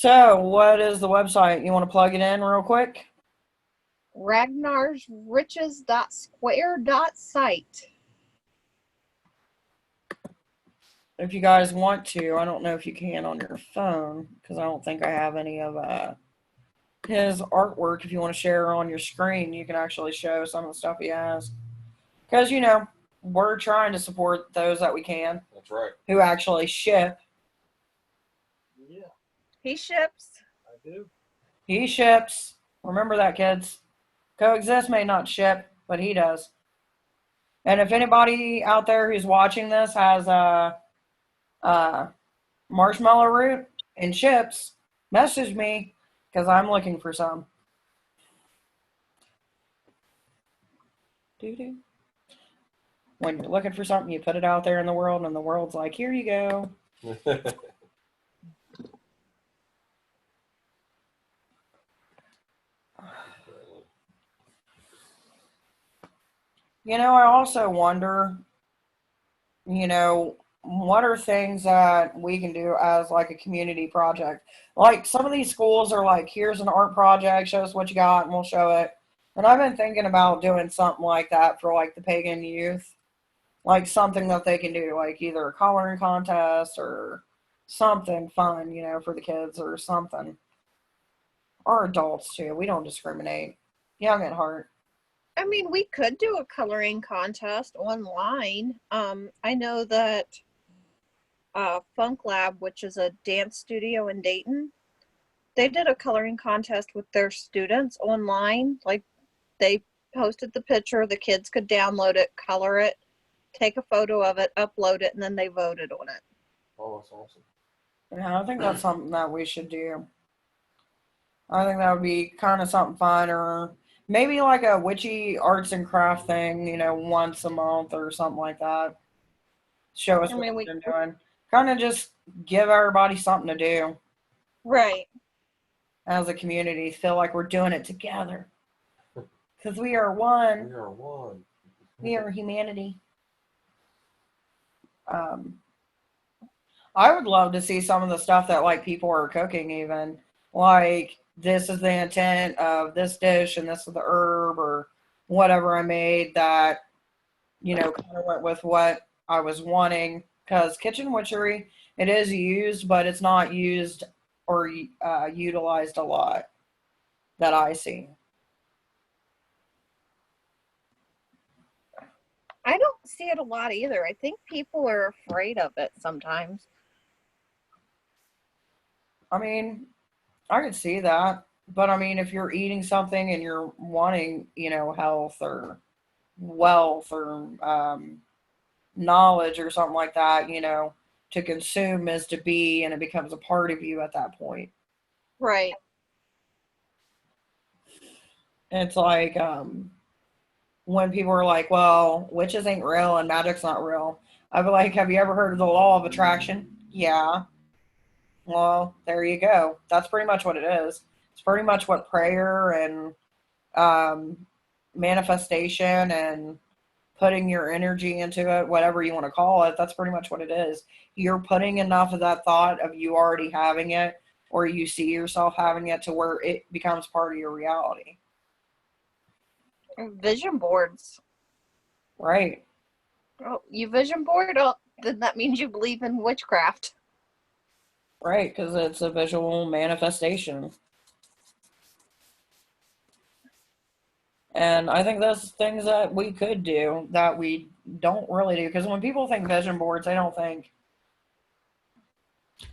So, what is the website? You want to plug it in real quick? ragnarsriches.square.site. If you guys want to, I don't know if you can on your phone because I don't think I have any of his artwork. If you want to share on your screen, you can actually show some of the stuff he has. Because, we're trying to support those that we can That's right. who actually ship. Yeah, He ships. I do. He ships. Remember that, kids. Coexist may not ship, but he does. And if anybody out there who's watching this has a marshmallow root and chips, message me because I'm looking for some. Doo-doo. When you're looking for something, you put it out there in the world, and the world's like, here you go. I also wonder, what are things that we can do as like a community project? Like some of these schools are like, here's an art project, show us what you got, and we'll show it. And I've been thinking about doing something like that for like the pagan youth, like something that they can do, like either a coloring contest or something fun, for the kids or something. Or adults too. We don't discriminate. Young at heart. I mean, we could do a coloring contest online. I know that Funk Lab, which is a dance studio in Dayton, they did a coloring contest with their students online. Like they posted the picture, the kids could download it, color it, take a photo of it, upload it, and then they voted on it. Oh, that's awesome. Yeah, I think that's something that we should do. I think that would be kind of something fun, or maybe like a witchy arts and craft thing, once a month or something like that. Show us I what mean, we've been doing. Kind of just give everybody something to do right. as a community. Feel like we're doing it together because we are one. We are one. We are humanity. Um, I would love to see some of the stuff that like people are cooking, even like this is the intent of this dish and this is the herb or whatever I made that kind of went with what I was wanting. Because kitchen witchery, it is used, but it's not used or utilized a lot that I see. I don't see it a lot either. I think people are afraid of it sometimes. I mean, I could see that, but I mean, if you're eating something and you're wanting, health or wealth or knowledge or something like that, to consume is to be, and it becomes a part of you at that point. Right. It's like when people are like, well, witches ain't real and magic's not real. I'd be like, have you ever heard of the law of attraction? Yeah. Well, there you go. That's pretty much what it is. It's pretty much what prayer and um, manifestation and putting your energy into it, whatever you want to call it, that's pretty much what it is. You're putting enough of that thought of you already having it or you see yourself having it to where it becomes part of your reality. Vision boards. Right. Oh, you vision board? Oh, then that means you believe in witchcraft. Right. Because it's a visual manifestation. And I think that's things that we could do that we don't really do. Because when people think vision boards, they don't think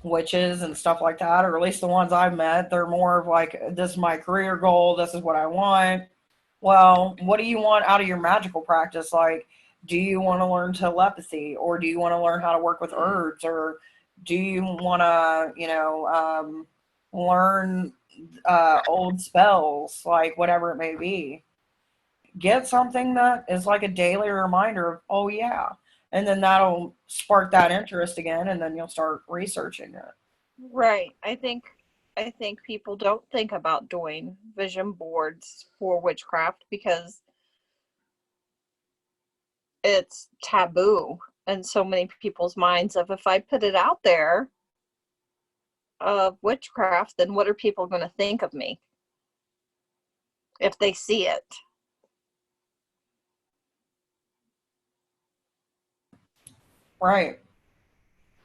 witches and stuff like that, or at least the ones I've met, they're more of like, this is my career goal, this is what I want. Well, what do you want out of your magical practice? Like, do you want to learn telepathy, or do you want to learn how to work with herbs, or do you want to, learn old spells, like whatever it may be? Get something that is like a daily reminder of, oh yeah, and then that'll spark that interest again, and then you'll start researching it. Right. I think people don't think about doing vision boards for witchcraft because it's taboo in so many people's minds of if I put it out there, of witchcraft, then what are people going to think of me if they see it? Right.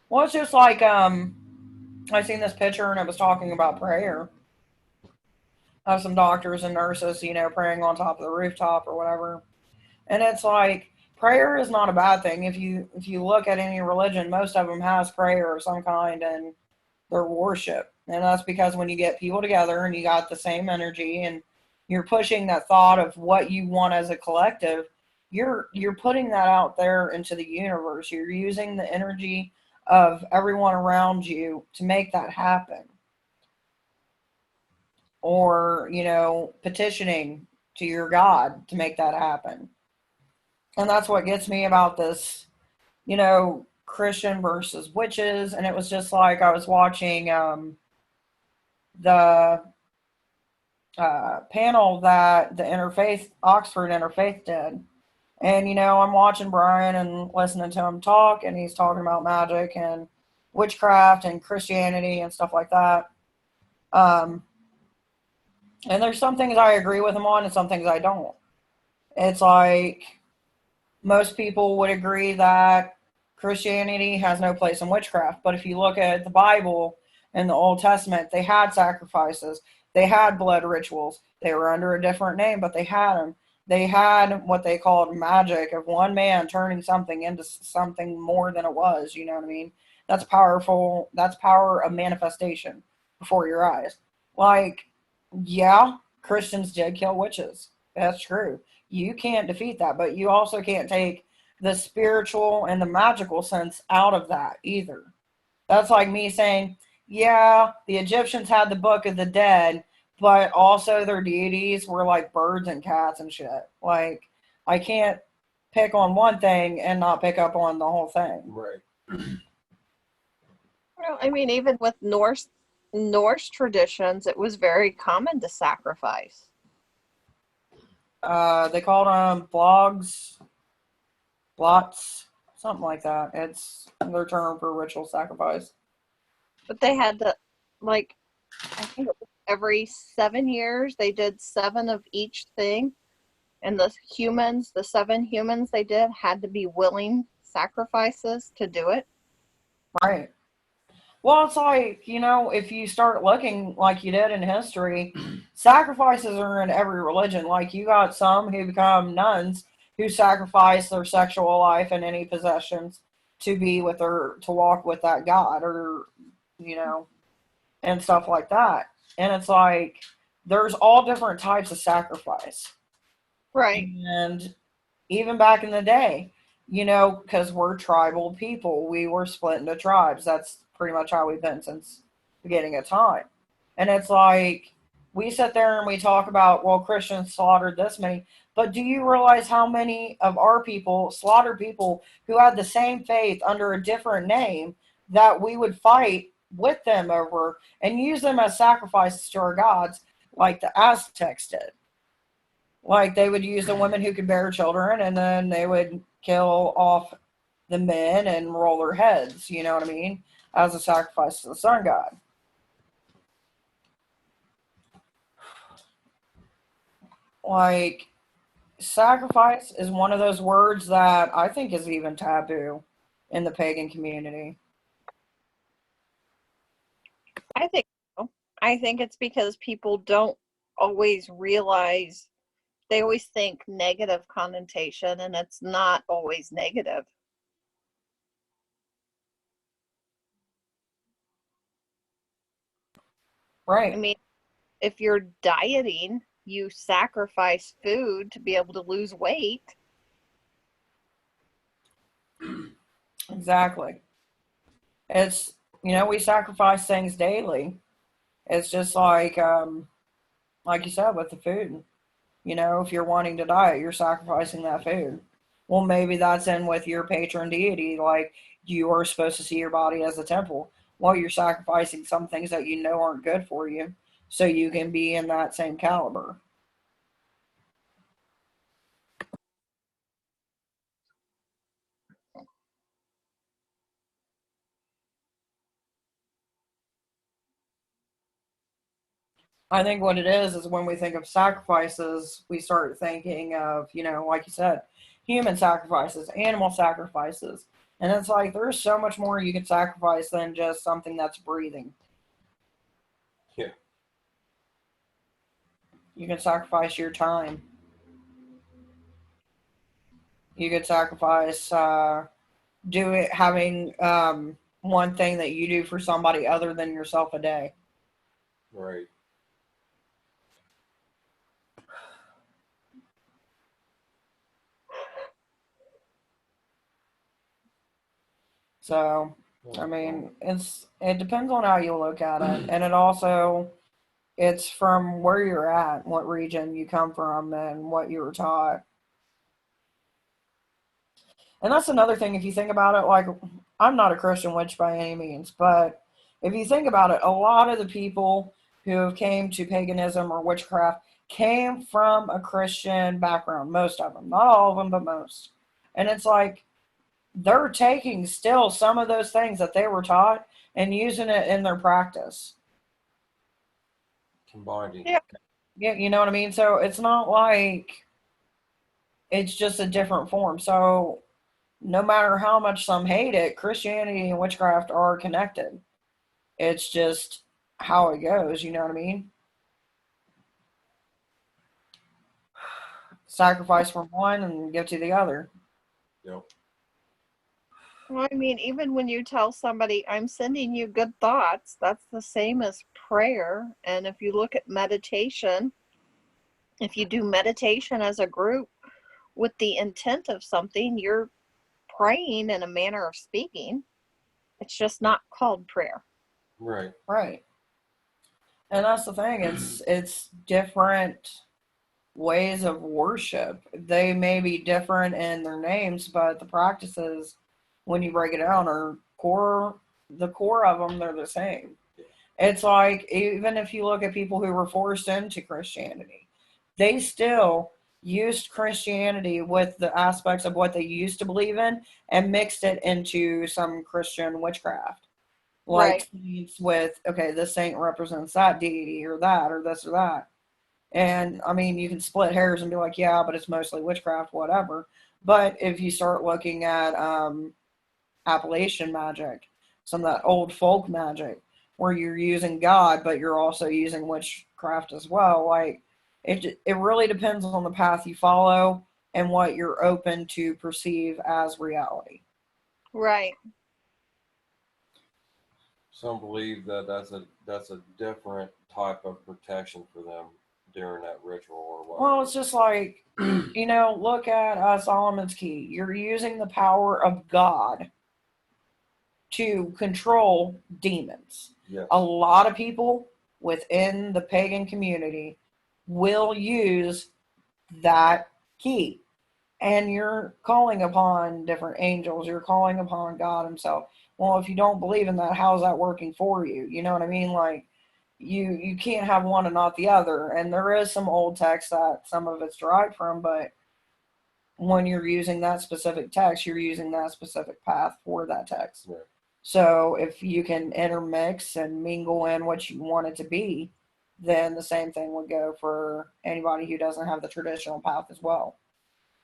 Well, it's just like I seen this picture and it was talking about prayer of some doctors and nurses, praying on top of the rooftop or whatever. And it's like prayer is not a bad thing. If you look at any religion, most of them has prayer of some kind in their worship. And that's because when you get people together and you got the same energy and you're pushing that thought of what you want as a collective, you're putting that out there into the universe. You're using the energy of everyone around you to make that happen. Or, petitioning to your God to make that happen. And that's what gets me about this, Christian versus witches. And it was just like I was watching the panel that the Interfaith, Oxford Interfaith did. And, I'm watching Brian and listening to him talk, and he's talking about magic and witchcraft and Christianity and stuff like that. And there's some things I agree with him on and some things I don't. It's like most people would agree that Christianity has no place in witchcraft. But if you look at the Bible and the Old Testament, they had sacrifices. They had blood rituals. They were under a different name, but they had them. They had what they called magic of one man turning something into something more than it was. You know what I mean? That's powerful. That's power of manifestation before your eyes. Like, yeah, Christians did kill witches. That's true. You can't defeat that, but you also can't take the spiritual and the magical sense out of that either. That's like me saying, yeah, the Egyptians had the Book of the Dead, but also their deities were like birds and cats and shit. Like, I can't pick on one thing and not pick up on the whole thing. Right. Well, I mean, even with Norse traditions, it was very common to sacrifice. They called them blots, something like that. It's their term for ritual sacrifice. But they had to, like, I think it was every 7 years, they did 7 of each thing. And the 7 humans they did had to be willing sacrifices to do it. Right. Well, it's like, if you start looking like you did in history, sacrifices are in every religion. Like, you got some who become nuns who sacrifice their sexual life and any possessions to be with to walk with that God, or, and stuff like that. And it's like, there's all different types of sacrifice. Right. And even back in the day, because we're tribal people, we were split into tribes. That's pretty much how we've been since the beginning of time. And it's like, we sit there and we talk about, well, Christians slaughtered this many, but do you realize how many of our people slaughtered people who had the same faith under a different name that we would fight with them over and use them as sacrifices to our gods, like the Aztecs did? Like, they would use the women who could bear children, and then they would kill off the men and roll their heads, you know what I mean, as a sacrifice to the sun god. Like, sacrifice is one of those words that I think is even taboo in the pagan community. I think so. I think it's because people don't always realize, they always think negative connotation, and it's not always negative. Right. I mean, if you're dieting, you sacrifice food to be able to lose weight. Exactly. It's, we sacrifice things daily. It's just like you said, with the food. If you're wanting to diet, you're sacrificing that food. Well, maybe that's in with your patron deity. Like, you are supposed to see your body as a temple. Well, you're sacrificing some things that you know aren't good for you so you can be in that same caliber. I think what it is when we think of sacrifices, we start thinking of, like you said, human sacrifices, animal sacrifices. And it's like there's so much more you can sacrifice than just something that's breathing. Yeah. You can sacrifice your time. You could sacrifice having one thing that you do for somebody other than yourself a day. Right. So, I mean, it depends on how you look at it, and it's from where you're at, what region you come from, and what you were taught. And that's another thing. If you think about it, like I'm not a Christian witch by any means, but if you think about it, a lot of the people who came to paganism or witchcraft came from a Christian background. Most of them, not all of them, but most. And it's like they're taking still some of those things that they were taught and using it in their practice. Combining. Yeah, you know what I mean? So it's not like it's just a different form. So no matter how much some hate it, Christianity and witchcraft are connected. It's just how it goes, you know what I mean? Sacrifice from one and give to the other. Yep. Well, I mean, even when you tell somebody, I'm sending you good thoughts, that's the same as prayer. And if you look at meditation, if you do meditation as a group with the intent of something, you're praying in a manner of speaking. It's just not called prayer. Right. Right. And that's the thing. It's different ways of worship. They may be different in their names, but the practices, when you break it down, are the core of them, they're the same. It's like, even if you look at people who were forced into Christianity, they still used Christianity with the aspects of what they used to believe in and mixed it into some Christian witchcraft. Like saints with, okay, this saint represents that deity or that or this or that. And I mean, you can split hairs and be like, yeah, but it's mostly witchcraft, whatever. But if you start looking at Appalachian magic, some of that old folk magic, where you're using God, but you're also using witchcraft as well, like it really depends on the path you follow and what you're open to perceive as reality. Right. Some believe that that's a different type of protection for them during that ritual or whatever. Well, it's just like, look at Solomon's Key. You're using the power of God to control demons. Yes. A lot of people within the pagan community will use that key. And you're calling upon different angels. You're calling upon God himself. Well, if you don't believe in that, how's that working for you? You know what I mean? Like, you can't have one and not the other. And there is some old text that some of it's derived from, but when you're using that specific text, you're using that specific path for that text. Right. So if you can intermix and mingle in what you want it to be, then the same thing would go for anybody who doesn't have the traditional path as well.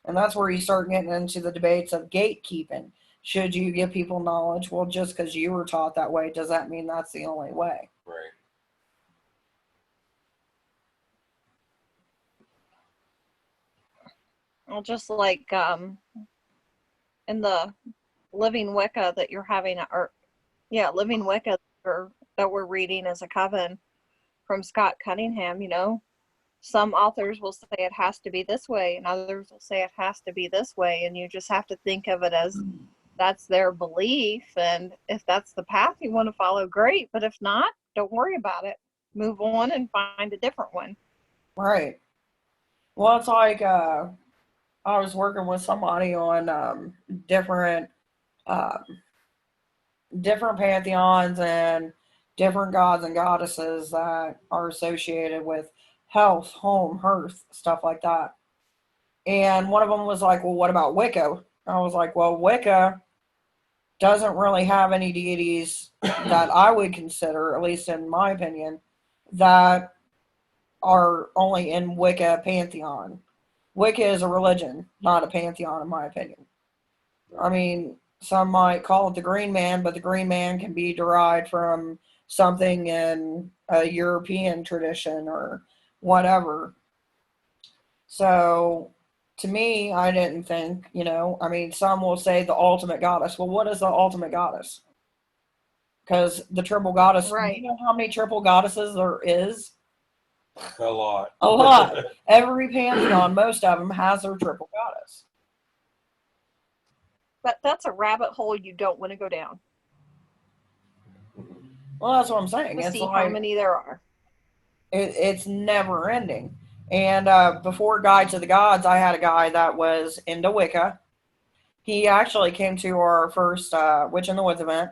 And that's where you start getting into the debates of gatekeeping. Should you give people knowledge? Well, just because you were taught that way, does that mean that's the only way? Right. Well, just like in the Living Wicca that you're having, Living Wicca that we're reading as a coven from Scott Cunningham, some authors will say it has to be this way and others will say it has to be this way, and you just have to think of it as that's their belief, and if that's the path you want to follow, great, but if not, don't worry about it. Move on and find a different one. Right. Well, it's like I was working with somebody on different different pantheons and different gods and goddesses that are associated with health, home, hearth, stuff like that. And one of them was like, well, what about Wicca? I was like, well, Wicca doesn't really have any deities that I would consider, at least in my opinion, that are only in Wicca pantheon. Wicca is a religion, not a pantheon, in my opinion. I mean, some might call it the Green Man, but the Green Man can be derived from something in a European tradition or whatever. So, to me, I didn't think, I mean, some will say the ultimate goddess. Well, what is the ultimate goddess? Because the triple goddess, do Right. you know how many triple goddesses there is? A lot. A lot. Every pantheon, most of them, has their triple goddess. But that's a rabbit hole you don't want to go down Well, that's what I'm saying. to It's see how like many there are. it's never ending. And before Guide to the Gods, I had a guy that was into Wicca. He actually came to our first Witch in the Woods event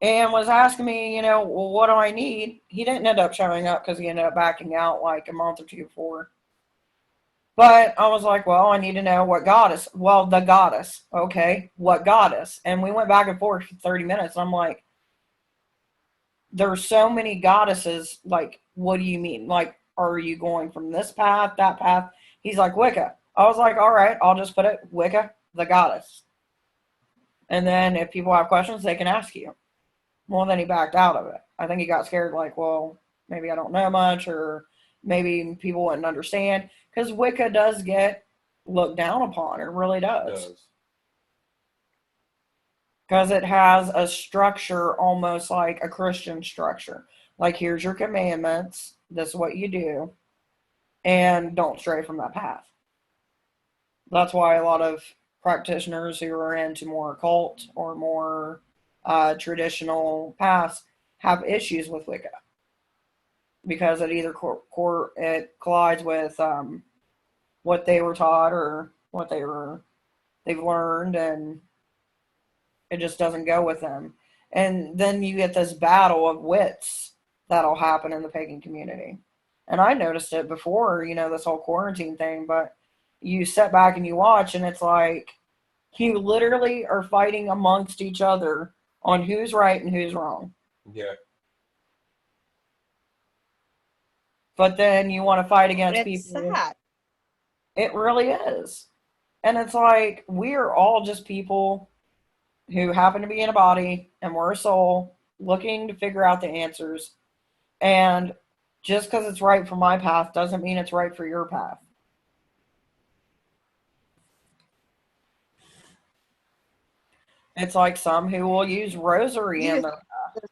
and was asking me, well, what do I need? He didn't end up showing up because he ended up backing out like a month or two before. But I was like, well, I need to know what goddess. Well, the goddess. Okay, what goddess? And we went back and forth for 30 minutes. I'm like, there's so many goddesses. Like, what do you mean? Like, are you going from this path, that path? He's like, Wicca. I was like, all right, I'll just put it Wicca, the goddess. And then if people have questions, they can ask you. Well, then he backed out of it. I think he got scared, like, well, maybe I don't know much, or maybe people wouldn't understand. Because Wicca does get looked down upon. It really It does. does. Because it has a structure almost like a Christian structure. Like, here's your commandments. This is what you do. And don't stray from that path. That's why a lot of practitioners who are into more occult or more traditional paths have issues with Wicca. Because it either it collides with what they were taught or what they've learned, and it just doesn't go with them. And then you get this battle of wits that'll happen in the pagan community. And I noticed it before, this whole quarantine thing, but you sit back and you watch, and it's like you literally are fighting amongst each other on who's right and who's wrong. Yeah. But then you want to fight against It's people. sad. It really is. And it's like we're all just people who happen to be in a body, and we're a soul looking to figure out the answers. And just because it's right for my path doesn't mean it's right for your path. It's like some who will use rosary in their path.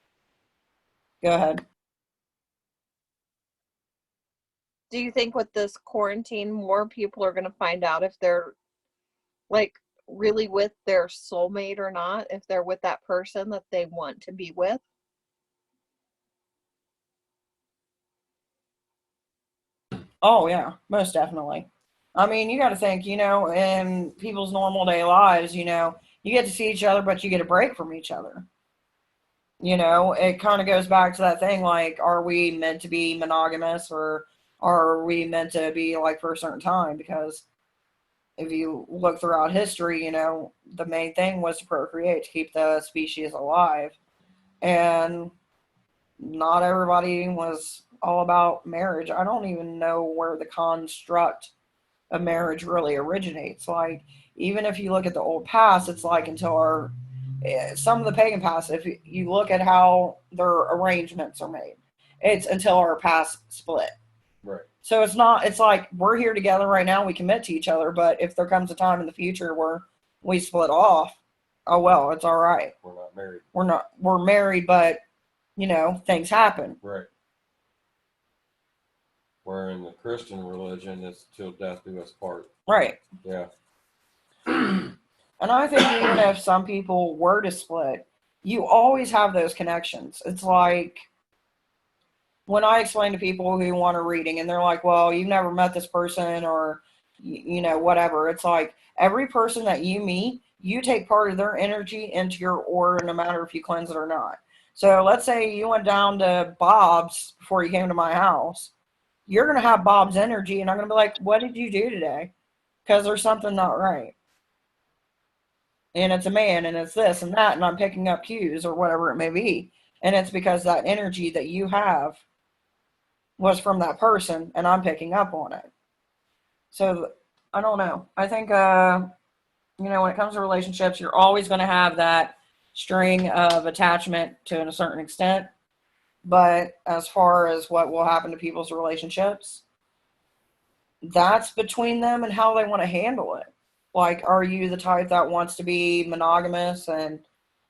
Go ahead. Do you think with this quarantine, more people are going to find out if they're like really with their soulmate or not, if they're with that person that they want to be with? Oh, yeah, most definitely. I mean, you got to think, in people's normal day lives, you get to see each other, but you get a break from each other. It kind of goes back to that thing, like, are we meant to be monogamous, or are we meant to be like for a certain time? Because if you look throughout history, the main thing was to procreate, to keep the species alive. And not everybody was all about marriage. I don't even know where the construct of marriage really originates. Like, even if you look at the old past, it's like until some of the pagan past, if you look at how their arrangements are made, it's until our past split. Right. So it's like we're here together right now, we commit to each other, but if there comes a time in the future where we split off, oh well, it's all right. We're not married. We're married, but things happen. Right. Where in the Christian religion, it's till death do us part. Right. Yeah. And I think even if some people were to split, you always have those connections. It's like when I explain to people who want a reading and they're like, well, you've never met this person, or, whatever. It's like every person that you meet, you take part of their energy into your aura, no matter if you cleanse it or not. So let's say you went down to Bob's before you came to my house. You're going to have Bob's energy, and I'm going to be like, what did you do today? Because there's something not right. And it's a man, and it's this and that, and I'm picking up cues or whatever it may be. And it's because that energy that you have was from that person, and I'm picking up on it. So I don't know. I think when it comes to relationships, you're always going to have that string of attachment to a certain extent. But as far as what will happen to people's relationships, that's between them and how they want to handle it. Like, are you the type that wants to be monogamous and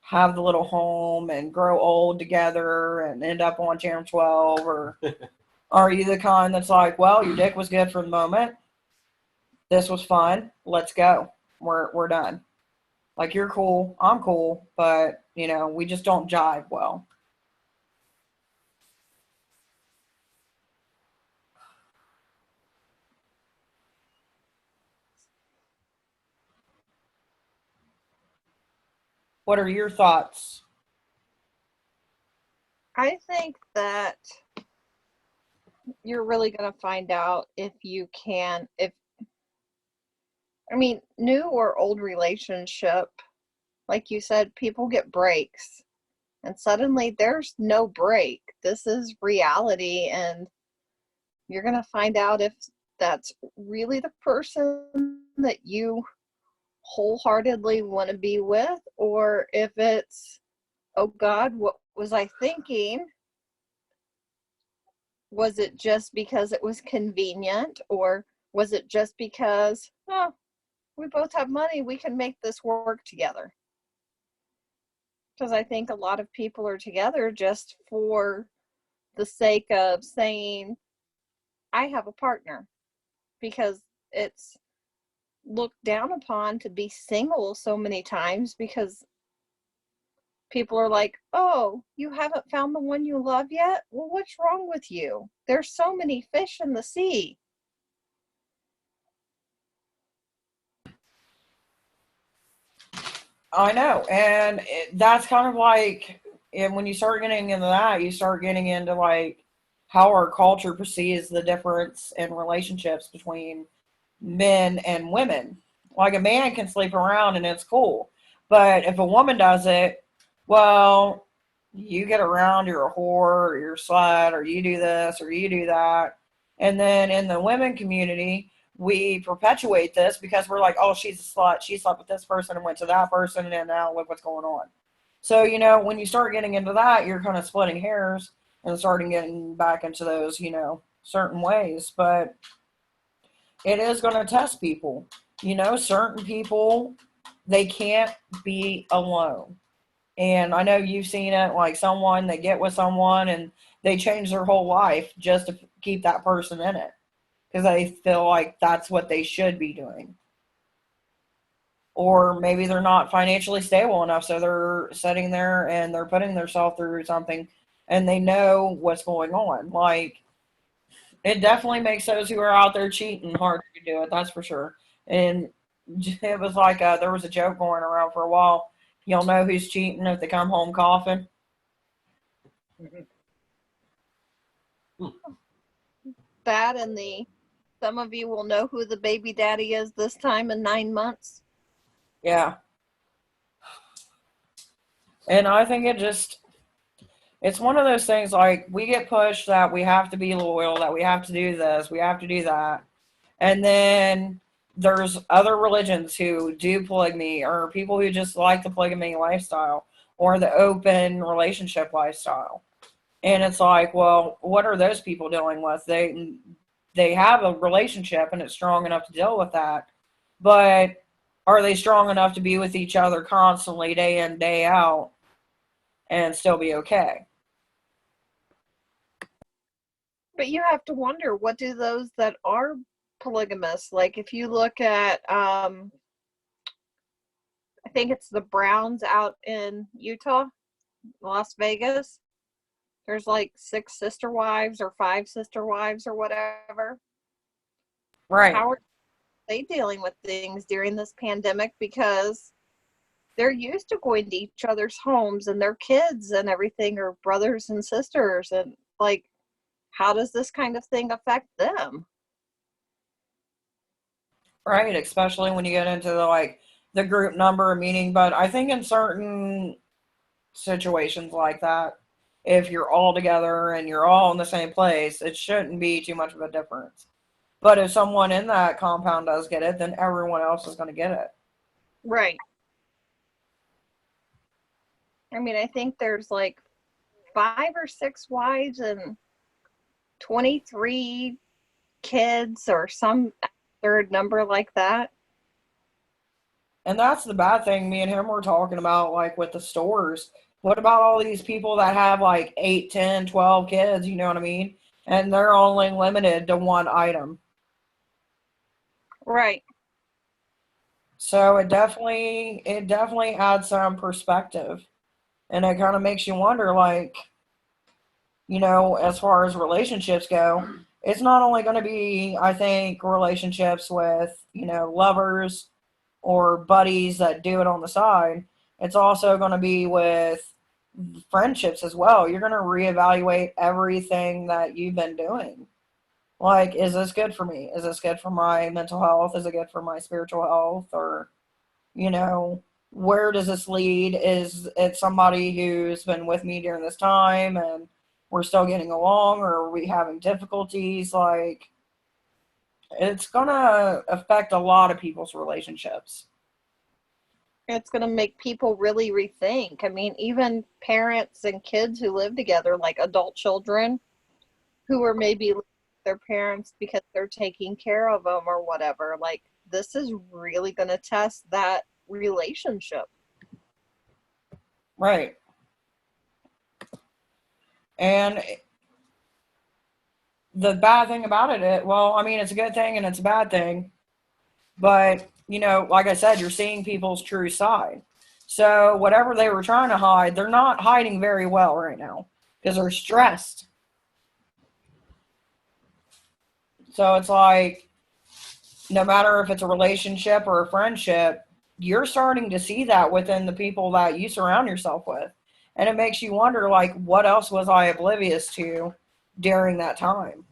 have the little home and grow old together and end up on Channel 12? Or are you the kind that's like, well, your dick was good for the moment. This was fun. Let's go. We're done. Like, you're cool. I'm cool. But, we just don't jive well. What are your thoughts? I think that you're really going to find out if you can, new or old relationship, like you said, people get breaks and suddenly there's no break. This is reality, and you're going to find out if that's really the person that you wholeheartedly want to be with, or if it's, oh God, what was I thinking? Was it just because it was convenient, or was it just because, oh, we both have money, we can make this work together? Because I think a lot of people are together just for the sake of saying, I have a partner, because it's looked down upon to be single so many times, because people are like, oh, you haven't found the one you love yet? Well, what's wrong with you? There's so many fish in the sea. I know. And that's kind of like, and when you start getting into that, you start getting into like how our culture perceives the difference in relationships between men and women. Like, a man can sleep around and it's cool. But if a woman does it, well, you get around, you're a whore, or you're a slut, or you do this, or you do that. And then in the women community, we perpetuate this because we're like, oh, she's a slut. She slept with this person and went to that person, and now look what's going on. So, when you start getting into that, you're kind of splitting hairs and starting getting back into those, certain ways. But it is going to test people. Certain people, they can't be alone. And I know you've seen it, like someone, they get with someone and they change their whole life just to keep that person in it because they feel like that's what they should be doing. Or maybe they're not financially stable enough, so they're sitting there and they're putting themselves through something and they know what's going on. Like, it definitely makes those who are out there cheating harder to do it, that's for sure. And it was like there was a joke going around for a while. You'll know who's cheating if they come home coughing. That and some of you will know who the baby daddy is this time in 9 months. Yeah. And I think it's one of those things, like, we get pushed that we have to be loyal, that we have to do this, we have to do that. And then there's other religions who do polygamy, or people who just like the polygamy lifestyle or the open relationship lifestyle. And it's like, well, what are those people dealing with? They have a relationship and it's strong enough to deal with that. But are they strong enough to be with each other constantly, day in, day out, and still be okay? But you have to wonder, what do those that are polygamous, like if you look at, I think it's the Browns out in Utah, Las Vegas. There's like 6 sister wives or 5 sister wives or whatever. Right. How are they dealing with things during this pandemic? Because they're used to going to each other's homes, and their kids and everything are brothers and sisters. And like, how does this kind of thing affect them? Right, especially when you get into the group number meeting. But I think in certain situations like that, if you're all together and you're all in the same place, it shouldn't be too much of a difference. But if someone in that compound does get it, then everyone else is going to get it. Right. I mean, I think there's like 5 or 6 wives and 23 kids or some third number like that. And that's the bad thing me and him were talking about, like with the stores. What about all these people that have like 8, 10, 12 kids, you know what I mean? And they're only limited to one item. Right. So it definitely adds some perspective. And it kind of makes you wonder, like, you know, as far as relationships go, it's not only going to be, I think, relationships with, you know, lovers or buddies that do it on the side. It's also going to be with friendships as well. You're going to reevaluate everything that you've been doing. Like, is this good for me? Is this good for my mental health? Is it good for my spiritual health? Or, you know, where does this lead? Is it somebody who's been with me during this time and we're still getting along, or are we having difficulties? Like, it's going to affect a lot of people's relationships. It's going to make people really rethink. I mean, even parents and kids who live together, like adult children who are maybe living with their parents because they're taking care of them or whatever. Like, this is really going to test that relationship. Right. And the bad thing about it, well, I mean, it's a good thing and it's a bad thing. But, you know, like I said, you're seeing people's true side. So whatever they were trying to hide, they're not hiding very well right now because they're stressed. So it's like, no matter if it's a relationship or a friendship, you're starting to see that within the people that you surround yourself with. And it makes you wonder, like, what else was I oblivious to during that time?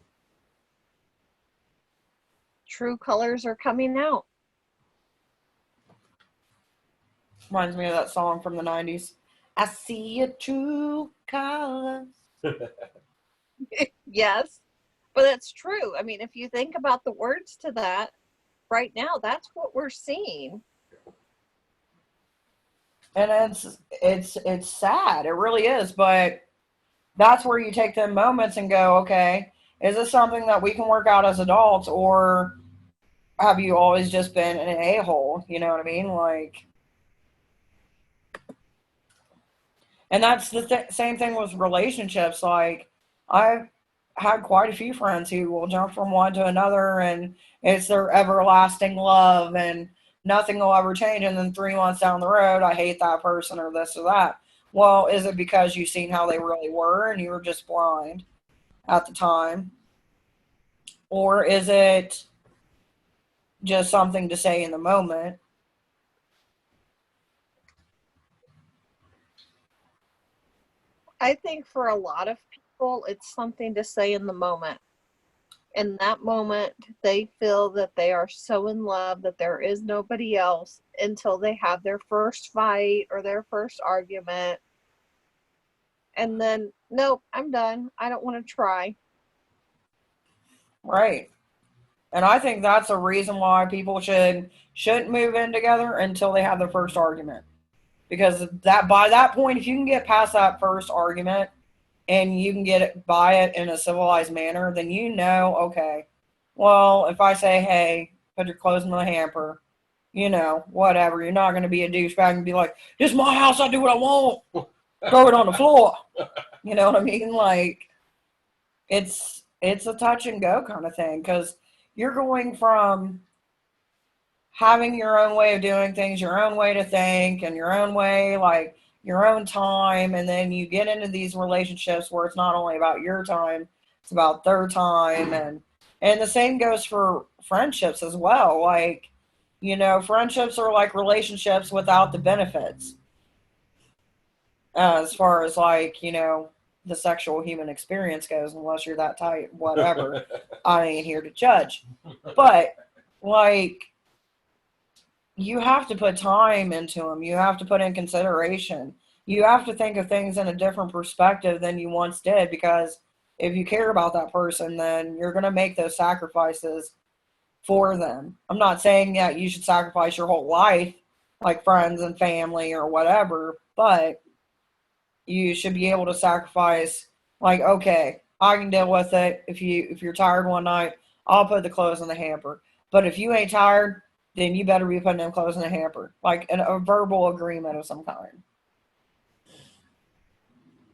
True colors are coming out. Reminds me of that song from the 90s. I see your true colors. Yes, but it's true. I mean, if you think about the words to that right now, that's what we're seeing. And it's sad. It really is. But that's where you take them moments and go, okay, is this something that we can work out as adults, or have you always just been an a-hole? You know what I mean? Like, and that's the same thing with relationships. Like, I've had quite a few friends who will jump from one to another, and it's their everlasting love, and nothing will ever change. And then 3 months down the road, I hate that person or this or that. Well, is it because you've seen how they really were and you were just blind at the time? Or is it just something to say in the moment? I think for a lot of people, it's something to say in the moment. In that moment, they feel that they are so in love that there is nobody else until they have their first fight or their first argument. And then, nope, I'm done. I don't want to try. Right. And I think that's a reason why people shouldn't move in together until they have their first argument. Because that by that point, if you can get past that first argument and you can get it by it in a civilized manner, then you know, okay, well, if I say, hey, put your clothes in the hamper, you know, whatever, you're not going to be a douchebag and be like, this is my house, I do what I want, throw it on the floor. You know what I mean? Like, it's a touch and go kind of thing, because you're going from having your own way of doing things, your own way to think, and your own way, like your own time. And then you get into these relationships where it's not only about your time, it's about their time. And the same goes for friendships as well. Like, you know, friendships are like relationships without the benefits. As far as, like, you know, the sexual human experience goes, unless you're that tight, whatever. I ain't here to judge. But, like, you have to put time into them. You have to put in consideration. You have to think of things in a different perspective than you once did, because if you care about that person, then you're going to make those sacrifices for them. I'm not saying that you should sacrifice your whole life, like friends and family or whatever, but you should be able to sacrifice, like, okay, I can deal with it. If you're tired one night, I'll put the clothes in the hamper. But if you ain't tired, then you better be putting them clothes in the hamper, like a verbal agreement of some kind.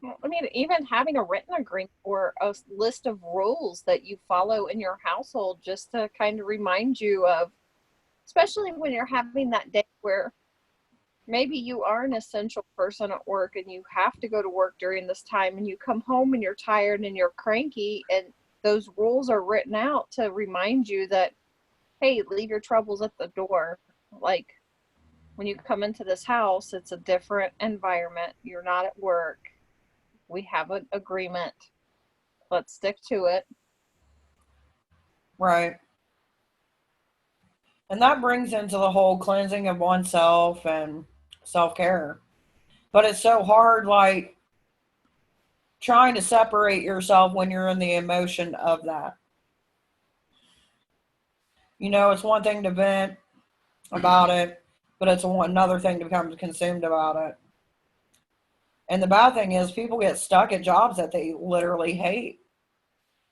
Well, I mean, even having a written agreement or a list of rules that you follow in your household just to kind of remind you of, especially when you're having that day where maybe you are an essential person at work and you have to go to work during this time and you come home and you're tired and you're cranky, and those rules are written out to remind you that, hey, leave your troubles at the door. Like, when you come into this house, it's a different environment. You're not at work. We have an agreement. Let's stick to it. Right. And that brings into the whole cleansing of oneself and self care. But it's so hard, like, trying to separate yourself when you're in the emotion of that. It's one thing to vent about it, but it's another thing to become consumed about it. And the bad thing is, people get stuck at jobs that they literally hate,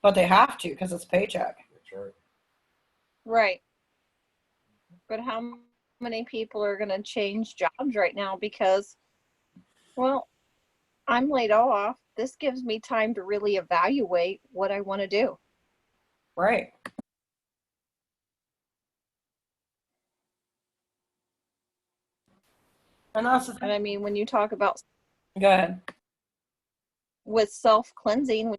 but they have to because it's a paycheck. That's right. Right. But how many people are going to change jobs right now because, well, I'm laid off. This gives me time to really evaluate what I want to do. Right. And that's the And thing. I mean, when you talk about Go ahead. with self-cleansing,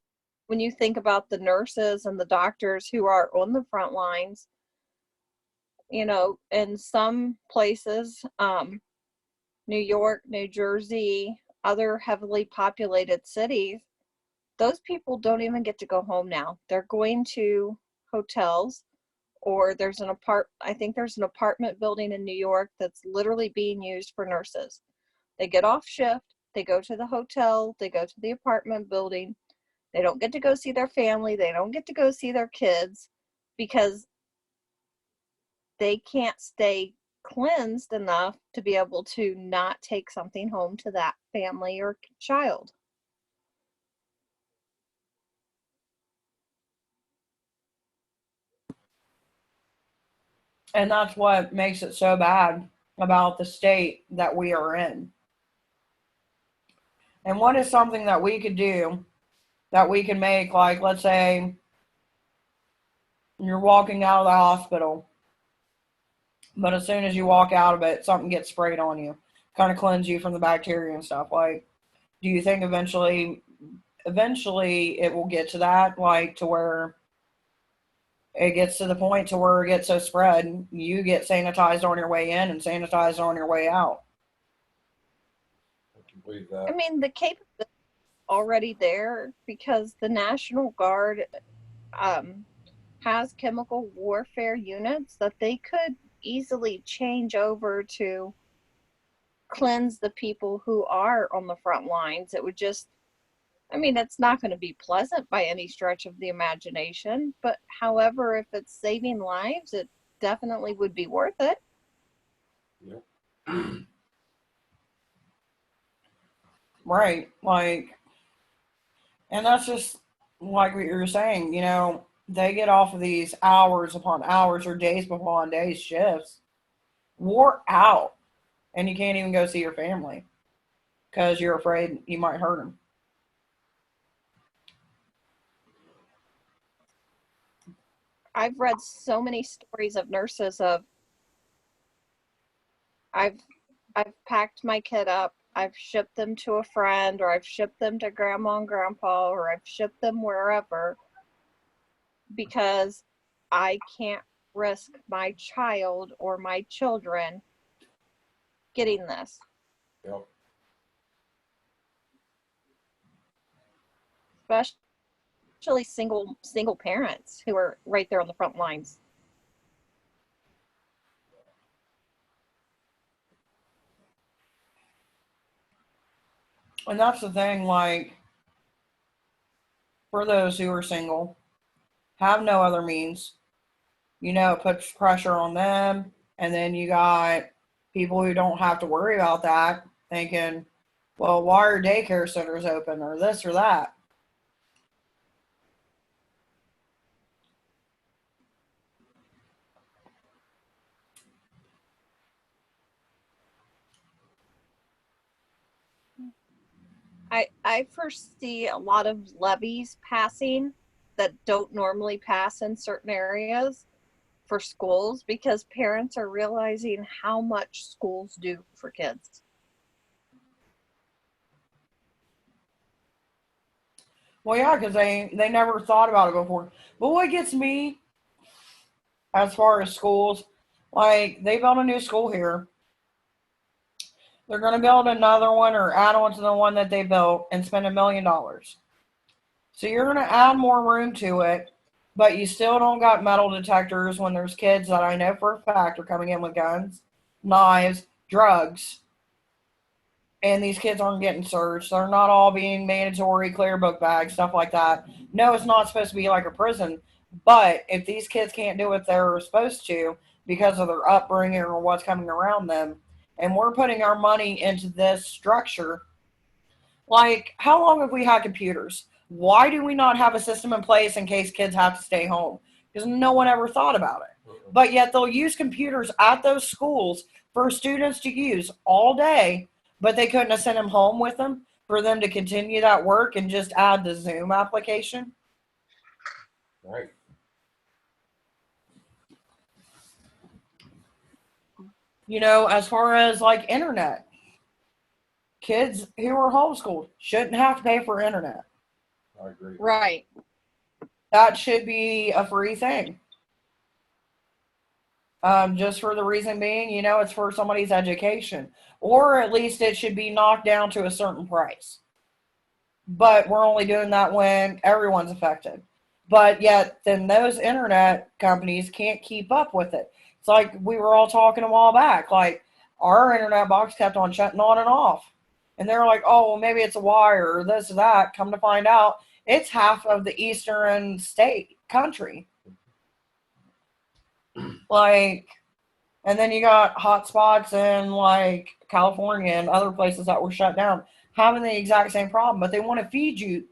when you think about the nurses and the doctors who are on the front lines, in some places, New York, New Jersey, other heavily populated cities, those people don't even get to go home now. They're going to hotels, or I think there's an apartment building in New York that's literally being used for nurses. They get off shift, they go to the hotel, they go to the apartment building. They don't get to go see their family, they don't get to go see their kids because they can't stay cleansed enough to be able to not take something home to that family or child. And that's what makes it so bad about the state that we are in. And what is something that we could do that we can make, like, let's say you're walking out of the hospital, but as soon as you walk out of it, something gets sprayed on you, kind of cleanse you from the bacteria and stuff. Like, do you think eventually it will get to that, like, to where it gets to the point to where it gets so spread, you get sanitized on your way in and sanitized on your way out? I can believe that. I mean, the capability is already there because the National Guard has chemical warfare units that they could easily change over to cleanse the people who are on the front lines. It would just, I mean, it's not going to be pleasant by any stretch of the imagination, but however, if it's saving lives, it definitely would be worth it. Yep. Right. Like, and that's just like what you were saying, they get off of these hours upon hours or days upon days shifts, wore out, and you can't even go see your family because you're afraid you might hurt them. I've read so many stories of nurses of I've I've packed my kid up, I've shipped them to a friend, or I've shipped them to grandma and grandpa, or I've shipped them wherever because I can't risk my child or my children getting this. Yep. Especially single parents who are right there on the front lines. And that's the thing, like, for those who are single, have no other means, it puts pressure on them. And then you got people who don't have to worry about that thinking, well, why are daycare centers open or this or that? I foresee a lot of levies passing that don't normally pass in certain areas for schools because parents are realizing how much schools do for kids. Well, yeah, because they never thought about it before. But what gets me as far as schools, like, they built a new school here. They're going to build another one or add on to the one that they built and spend $1 million. So you're going to add more room to it, but you still don't got metal detectors when there's kids that I know for a fact are coming in with guns, knives, drugs, and these kids aren't getting searched. They're not all being mandatory clear book bags, stuff like that. No, it's not supposed to be like a prison, but if these kids can't do what they're supposed to because of their upbringing or what's coming around them, and we're putting our money into this structure, like, how long have we had computers? Why do we not have a system in place in case kids have to stay home? Because no one ever thought about it. But yet they'll use computers at those schools for students to use all day, but they couldn't have sent them home with them for them to continue that work and just add the Zoom application. Right. As far as like internet, kids who are homeschooled shouldn't have to pay for internet. I agree. Right. That should be a free thing. Just for the reason being, it's for somebody's education. Or at least it should be knocked down to a certain price. But we're only doing that when everyone's affected. But yet, then those internet companies can't keep up with it. It's like we were all talking a while back. Like, our internet box kept on shutting on and off. And they were like, oh, well, maybe it's a wire or this or that. Come to find out, it's half of the eastern state country. Like, and then you got hotspots in like California and other places that were shut down having the exact same problem, but they want to feed you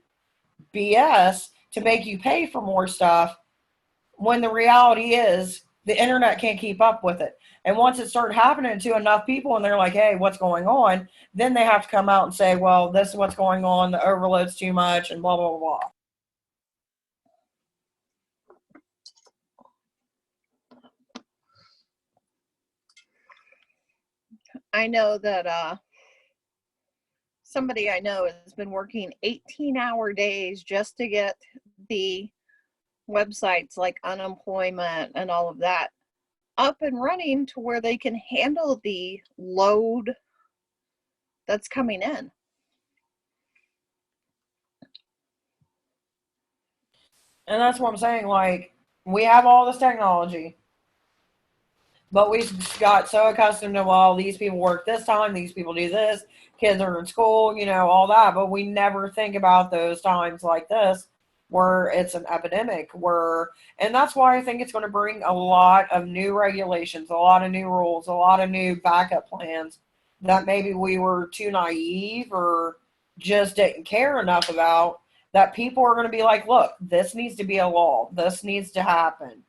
BS to make you pay for more stuff when the reality is the internet can't keep up with it. And once it started happening to enough people and they're like, hey, what's going on? Then they have to come out and say, well, this is what's going on. The overload's too much and blah, blah, blah. I know that somebody I know has been working 18-hour days just to get the websites like unemployment and all of that up and running to where they can handle the load that's coming in. And that's what I'm saying. Like, we have all this technology, but we got so accustomed to, well, these people work this time, these people do this, kids are in school, all that. But we never think about those times like this where it's an epidemic. And that's why I think it's going to bring a lot of new regulations, a lot of new rules, a lot of new backup plans that maybe we were too naive or just didn't care enough about, that people are going to be like, look, this needs to be a law. This needs to happen.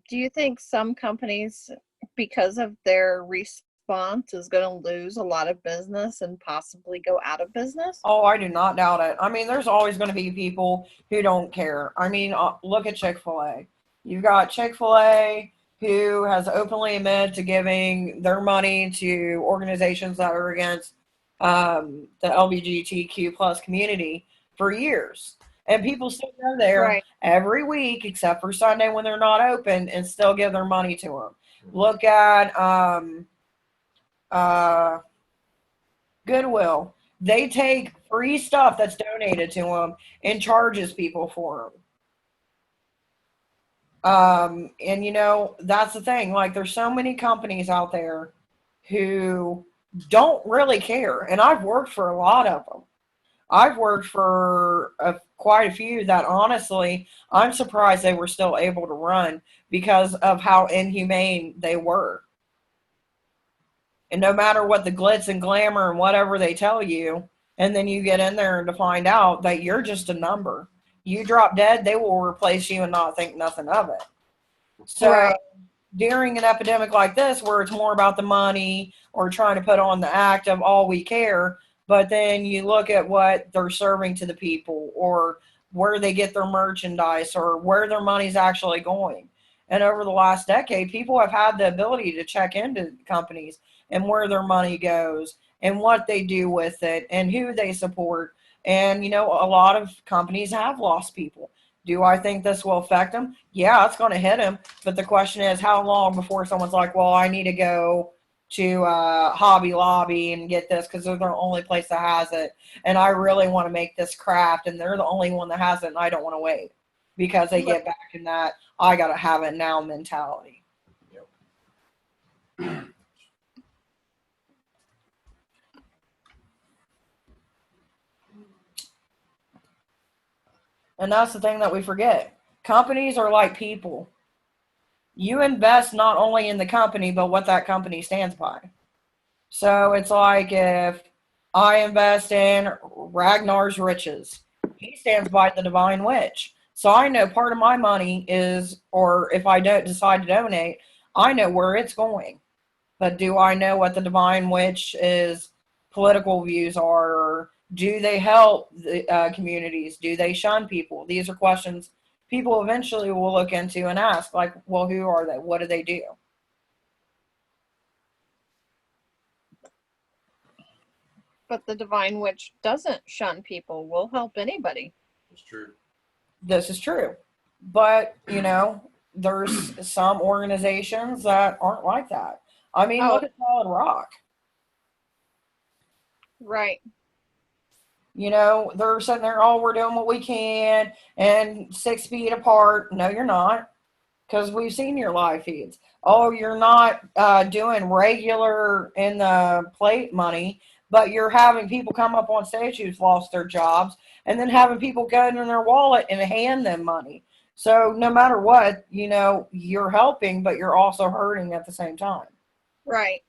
Do you think some companies, because of their response, is going to lose a lot of business and possibly go out of business? Oh, I do not doubt it. I mean, there's always going to be people who don't care. I mean, look at Chick-fil-A. You've got Chick-fil-A who has openly admitted to giving their money to organizations that are against the LGBTQ plus community for years. And people still go there Right. every week, except for Sunday when they're not open, and still give their money to them. Look at Goodwill. They take free stuff that's donated to them and charges people for them. And that's the thing. Like, there's so many companies out there who don't really care. And I've worked for a lot of them. I've worked for quite a few that honestly, I'm surprised they were still able to run because of how inhumane they were. And no matter what the glitz and glamour and whatever they tell you, and then you get in there and to find out that you're just a number. You drop dead, they will replace you and not think nothing of it. So Right. during an epidemic like this, where it's more about the money or trying to put on the act of all we care, but then you look at what they're serving to the people or where they get their merchandise or where their money's actually going. And over the last decade, people have had the ability to check into companies and where their money goes and what they do with it and who they support. And, a lot of companies have lost people. Do I think this will affect them? Yeah, it's going to hit them. But the question is, how long before someone's like, well, I need to go to Hobby Lobby and get this because they're the only place that has it. And I really want to make this craft, and they're the only one that has it, and I don't want to wait because they get back in that I got to have it now mentality. And that's the thing that we forget. Companies are like people. You invest not only in the company, but what that company stands by. So it's like if I invest in Ragnar's Riches, he stands by the Divine Witch. So I know part of my money is, or if I don't decide to donate, I know where it's going. But do I know what the Divine Witch's political views are? Or do they help the communities? Do they shun people? These are questions people eventually will look into and ask, like, well, who are they? What do they do? But the Divine Witch doesn't shun people, will help anybody. It's true. This is true. But, there's some organizations that aren't like that. I mean, look at Solid Rock. Right. They're sitting there, oh, we're doing what we can and 6 feet apart. No, you're not. Because we've seen your live feeds. Oh, you're not doing regular in the plate money, but you're having people come up on stage who've lost their jobs and then having people go in their wallet and hand them money. So no matter what, you're helping, but you're also hurting at the same time. Right.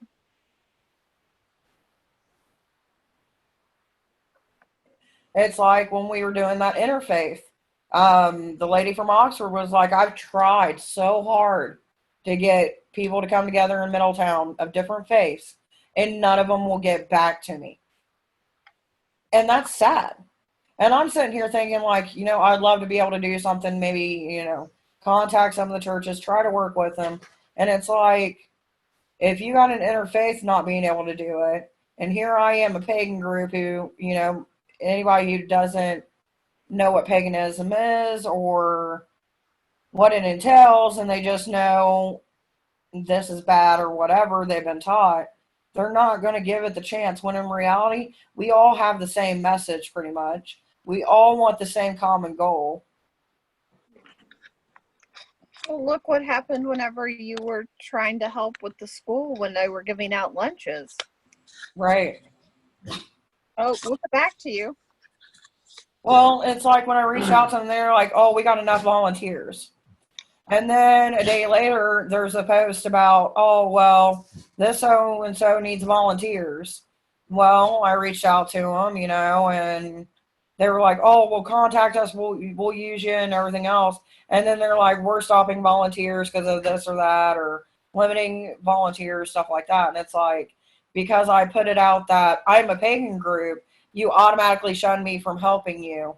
It's like when we were doing that interfaith. The lady from Oxford was like, I've tried so hard to get people to come together in Middletown of different faiths, and none of them will get back to me. And that's sad. And I'm sitting here thinking, like, I'd love to be able to do something, maybe, contact some of the churches, try to work with them. And it's like, if you got an interfaith not being able to do it, and here I am, a pagan group who, anybody who doesn't know what paganism is or what it entails, and they just know this is bad or whatever they've been taught, they're not going to give it the chance, when in reality, we all have the same message pretty much. We all want the same common goal. Well, look what happened whenever you were trying to help with the school when they were giving out lunches. Right. Oh, we'll get back to you. Well, it's like when I reach out to them, they're like, oh, we got enough volunteers. And then a day later, there's a post about, oh, well, this so-and-so needs volunteers. Well, I reached out to them, and they were like, oh, well, contact us. We'll use you and everything else. And then they're like, we're stopping volunteers because of this or that, or limiting volunteers, stuff like that. And it's like, because I put it out that I'm a pagan group, you automatically shun me from helping you.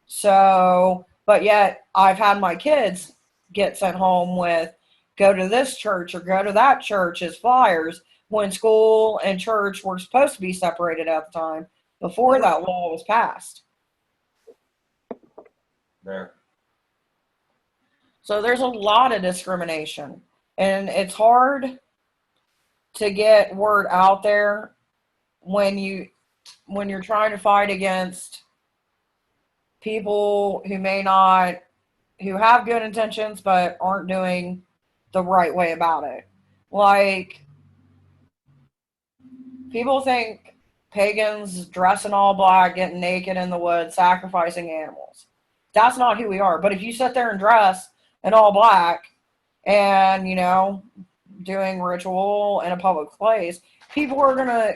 So, but yet I've had my kids get sent home with go to this church or go to that church as flyers when school and church were supposed to be separated at the time before that law was passed. There. So there's a lot of discrimination, and it's hard to get word out there when you're trying to fight against people who may not who have good intentions but aren't doing the right way about it. Like, people think pagans dressing all black, getting naked in the woods, sacrificing animals. That's not who we are. But if you sit there and dress in all black and, doing ritual in a public place, people are going to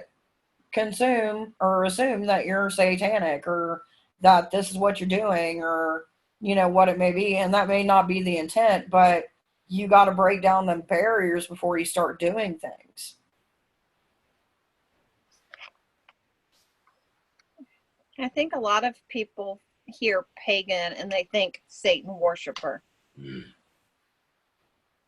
consume or assume that you're satanic or that this is what you're doing or, what it may be. And that may not be the intent, but you got to break down them barriers before you start doing things. I think a lot of people hear pagan and they think Satan worshiper.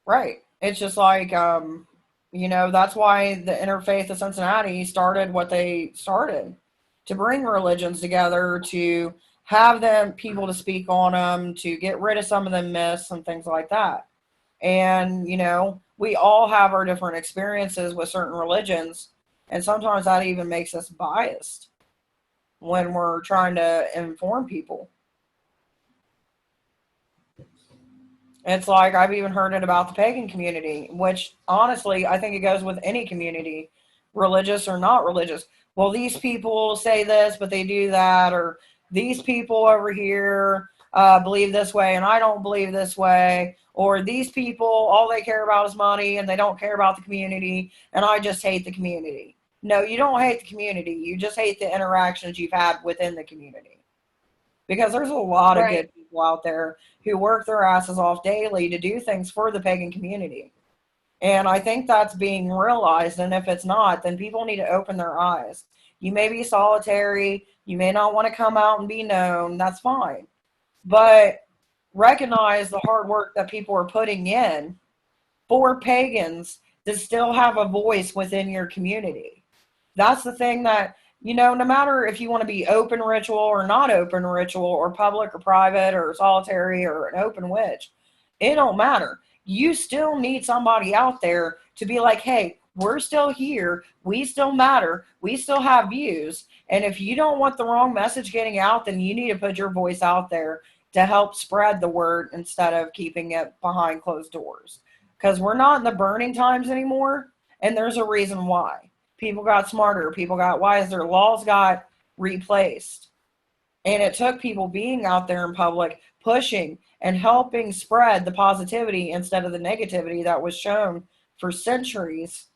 Right. It's just like, that's why the Interfaith of Cincinnati started what they started, to bring religions together, to have them people to speak on them, to get rid of some of the myths and things like that. And, we all have our different experiences with certain religions, and sometimes that even makes us biased when we're trying to inform people. It's like, I've even heard it about the pagan community, which honestly, I think it goes with any community, religious or not religious. Well, these people say this, but they do that, or these people over here believe this way, and I don't believe this way, or these people, all they care about is money, and they don't care about the community, and I just hate the community. No, you don't hate the community. You just hate the interactions you've had within the community. Because there's a lot of good people out there who work their asses off daily to do things for the pagan community. And I think that's being realized. And if it's not, then people need to open their eyes. You may be solitary. You may not want to come out and be known. That's fine. But recognize the hard work that people are putting in for pagans to still have a voice within your community. That's the thing that, no matter if you want to be open ritual or not open ritual or public or private or solitary or an open witch, it don't matter. You still need somebody out there to be like, hey, we're still here. We still matter. We still have views. And if you don't want the wrong message getting out, then you need to put your voice out there to help spread the word instead of keeping it behind closed doors. Because we're not in the burning times anymore, and there's a reason why. People got smarter. People got wiser. Laws got replaced. And it took people being out there in public, pushing and helping spread the positivity instead of the negativity that was shown for centuries,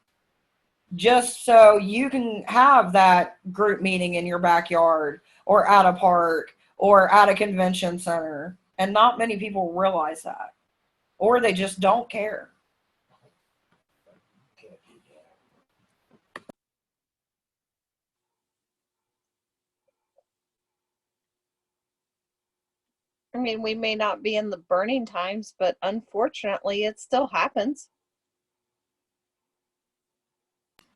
just so you can have that group meeting in your backyard or at a park or at a convention center. And not many people realize that, or they just don't care. I mean, we may not be in the burning times, but unfortunately, it still happens.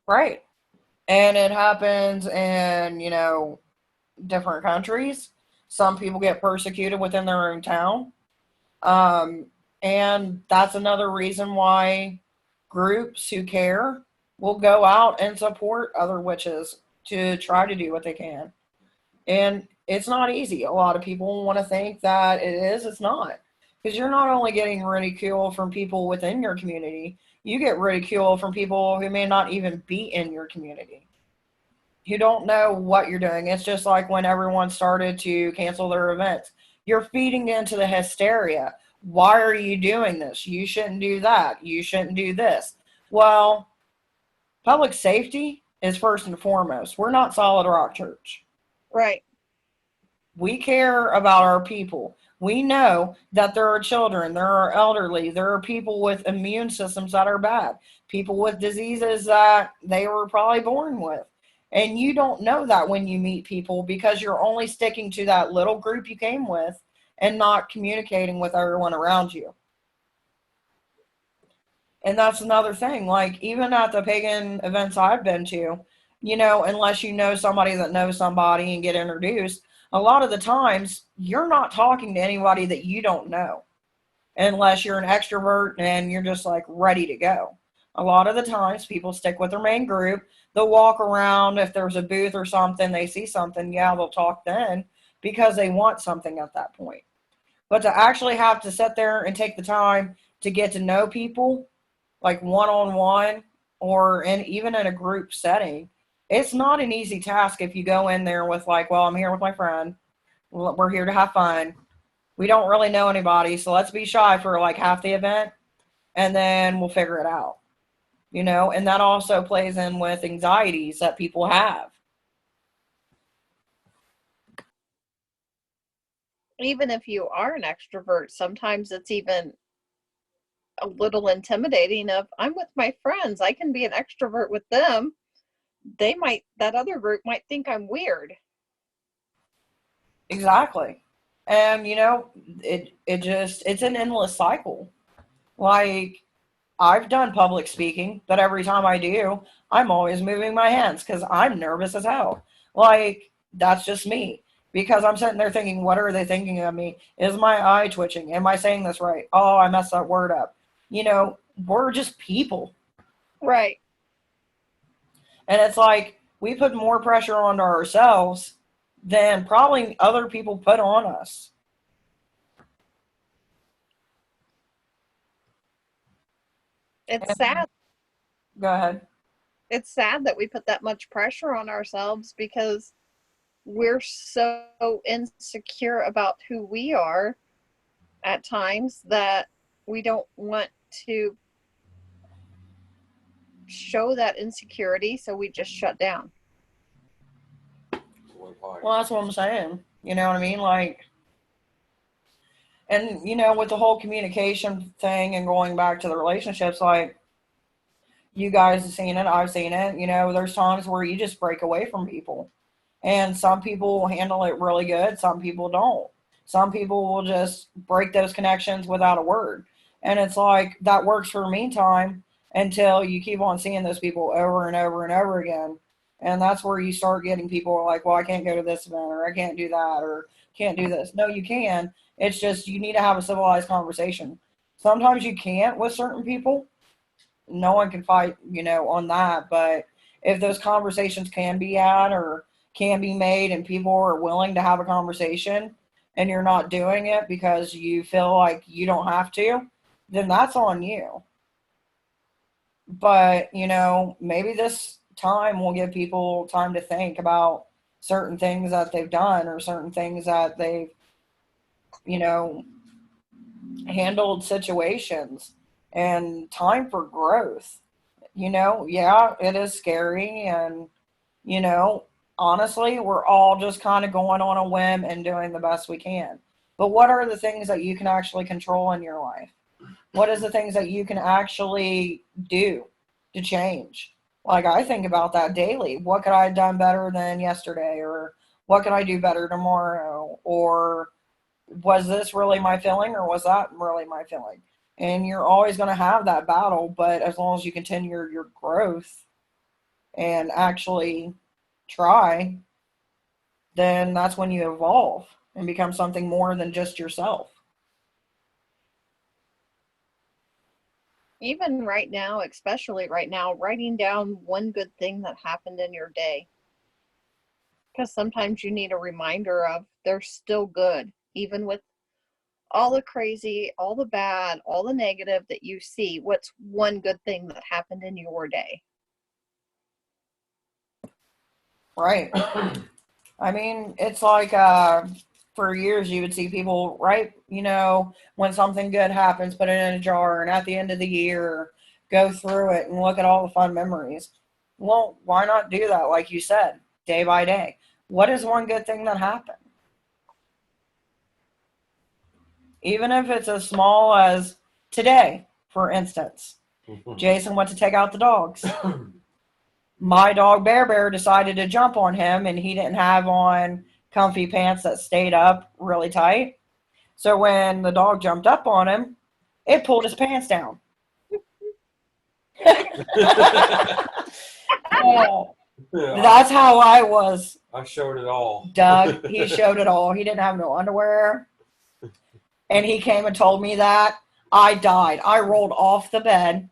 Right. And it happens in, different countries. Some people get persecuted within their own town. And that's another reason why groups who care will go out and support other witches to try to do what they can. And it's not easy. A lot of people want to think that it is. It's not. Because you're not only getting ridicule from people within your community, you get ridicule from people who may not even be in your community, who don't know what you're doing. It's just like when everyone started to cancel their events. You're feeding into the hysteria. Why are you doing this? You shouldn't do that. You shouldn't do this. Well, public safety is first and foremost. We're not Solid Rock Church. Right. We care about our people. We know that there are children, there are elderly, there are people with immune systems that are bad, people with diseases that they were probably born with. And you don't know that when you meet people because you're only sticking to that little group you came with and not communicating with everyone around you. And that's another thing. Like, even at the pagan events I've been to, unless you know somebody that knows somebody and get introduced, a lot of the times you're not talking to anybody that you don't know unless you're an extrovert and you're just like ready to go. A lot of the times people stick with their main group. They'll walk around. If there's a booth or something, they see something, yeah, they'll talk then because they want something at that point. But to actually have to sit there and take the time to get to know people, like one-on-one or even in a group setting, it's not an easy task if you go in there with like, well, I'm here with my friend. We're here to have fun. We don't really know anybody, so let's be shy for like half the event, and then we'll figure it out. And that also plays in with anxieties that people have. Even if you are an extrovert, sometimes it's even a little intimidating of, I'm with my friends, I can be an extrovert with them. That other group might think I'm weird. Exactly. And it's an endless cycle. Like, I've done public speaking, but every time I do, I'm always moving my hands because I'm nervous as hell. Like, that's just me. Because I'm sitting there thinking, what are they thinking of me? Is my eye twitching? Am I saying this right? Oh, I messed that word up. We're just people. Right. And it's like we put more pressure onto ourselves than probably other people put on us. It's sad. Go ahead. It's sad that we put that much pressure on ourselves because we're so insecure about who we are at times that we don't want to show that insecurity, so we just shut down. Well, that's what I'm saying. You know what I mean? Like, and with the whole communication thing and going back to the relationships, like, you guys have seen it, I've seen it. There's times where you just break away from people. And some people handle it really good. Some people don't. Some people will just break those connections without a word. And it's like, that works for the meantime until you keep on seeing those people over and over and over again. And that's where you start getting people like, well, I can't go to this event, or I can't do that, or can't do this. No, you can. It's just you need to have a civilized conversation. Sometimes you can't with certain people. No one can fight, on that. But if those conversations can be had or can be made and people are willing to have a conversation and you're not doing it because you feel like you don't have to, then that's on you. But, maybe this time will give people time to think about certain things that they've done or certain things that they've, handled situations, and time for growth. Yeah, it is scary, and, honestly, we're all just kind of going on a whim and doing the best we can. But what are the things that you can actually control in your life? What is the things that you can actually do to change? Like, I think about that daily. What could I have done better than yesterday? Or what could I do better tomorrow? Or was this really my feeling, or was that really my feeling? And you're always going to have that battle, but as long as you continue your growth and actually try, then that's when you evolve and become something more than just yourself. Even right now, especially right now, writing down one good thing that happened in your day. Because sometimes you need a reminder of there's still good, even with all the crazy, all the bad, all the negative that you see. What's one good thing that happened in your day? Right. I mean, it's like for years you would see people, right, when something good happens, put it in a jar, and at the end of the year, go through it and look at all the fun memories. Well, why not do that, like you said, day by day? What is one good thing that happened? Even if it's as small as today, for instance. Jason went to take out the dogs. My dog Bear decided to jump on him, and he didn't have on comfy pants that stayed up really tight. So when the dog jumped up on him, it pulled his pants down. That's how I was. I showed it all. Doug, he showed it all. He didn't have no underwear. And he came and told me that. I died. I rolled off the bed,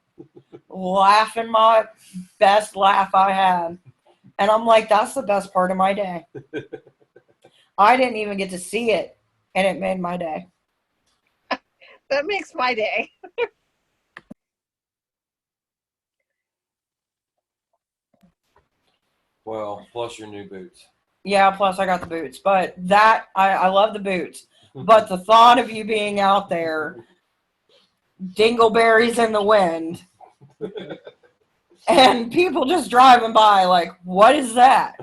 laughing my best laugh I had. And I'm like, that's the best part of my day. I didn't even get to see it, and it made my day. That makes my day. Well, plus your new boots. Yeah, plus I got the boots. But that, I love the boots. But the thought of you being out there, dingleberries in the wind, and people just driving by like, what is that?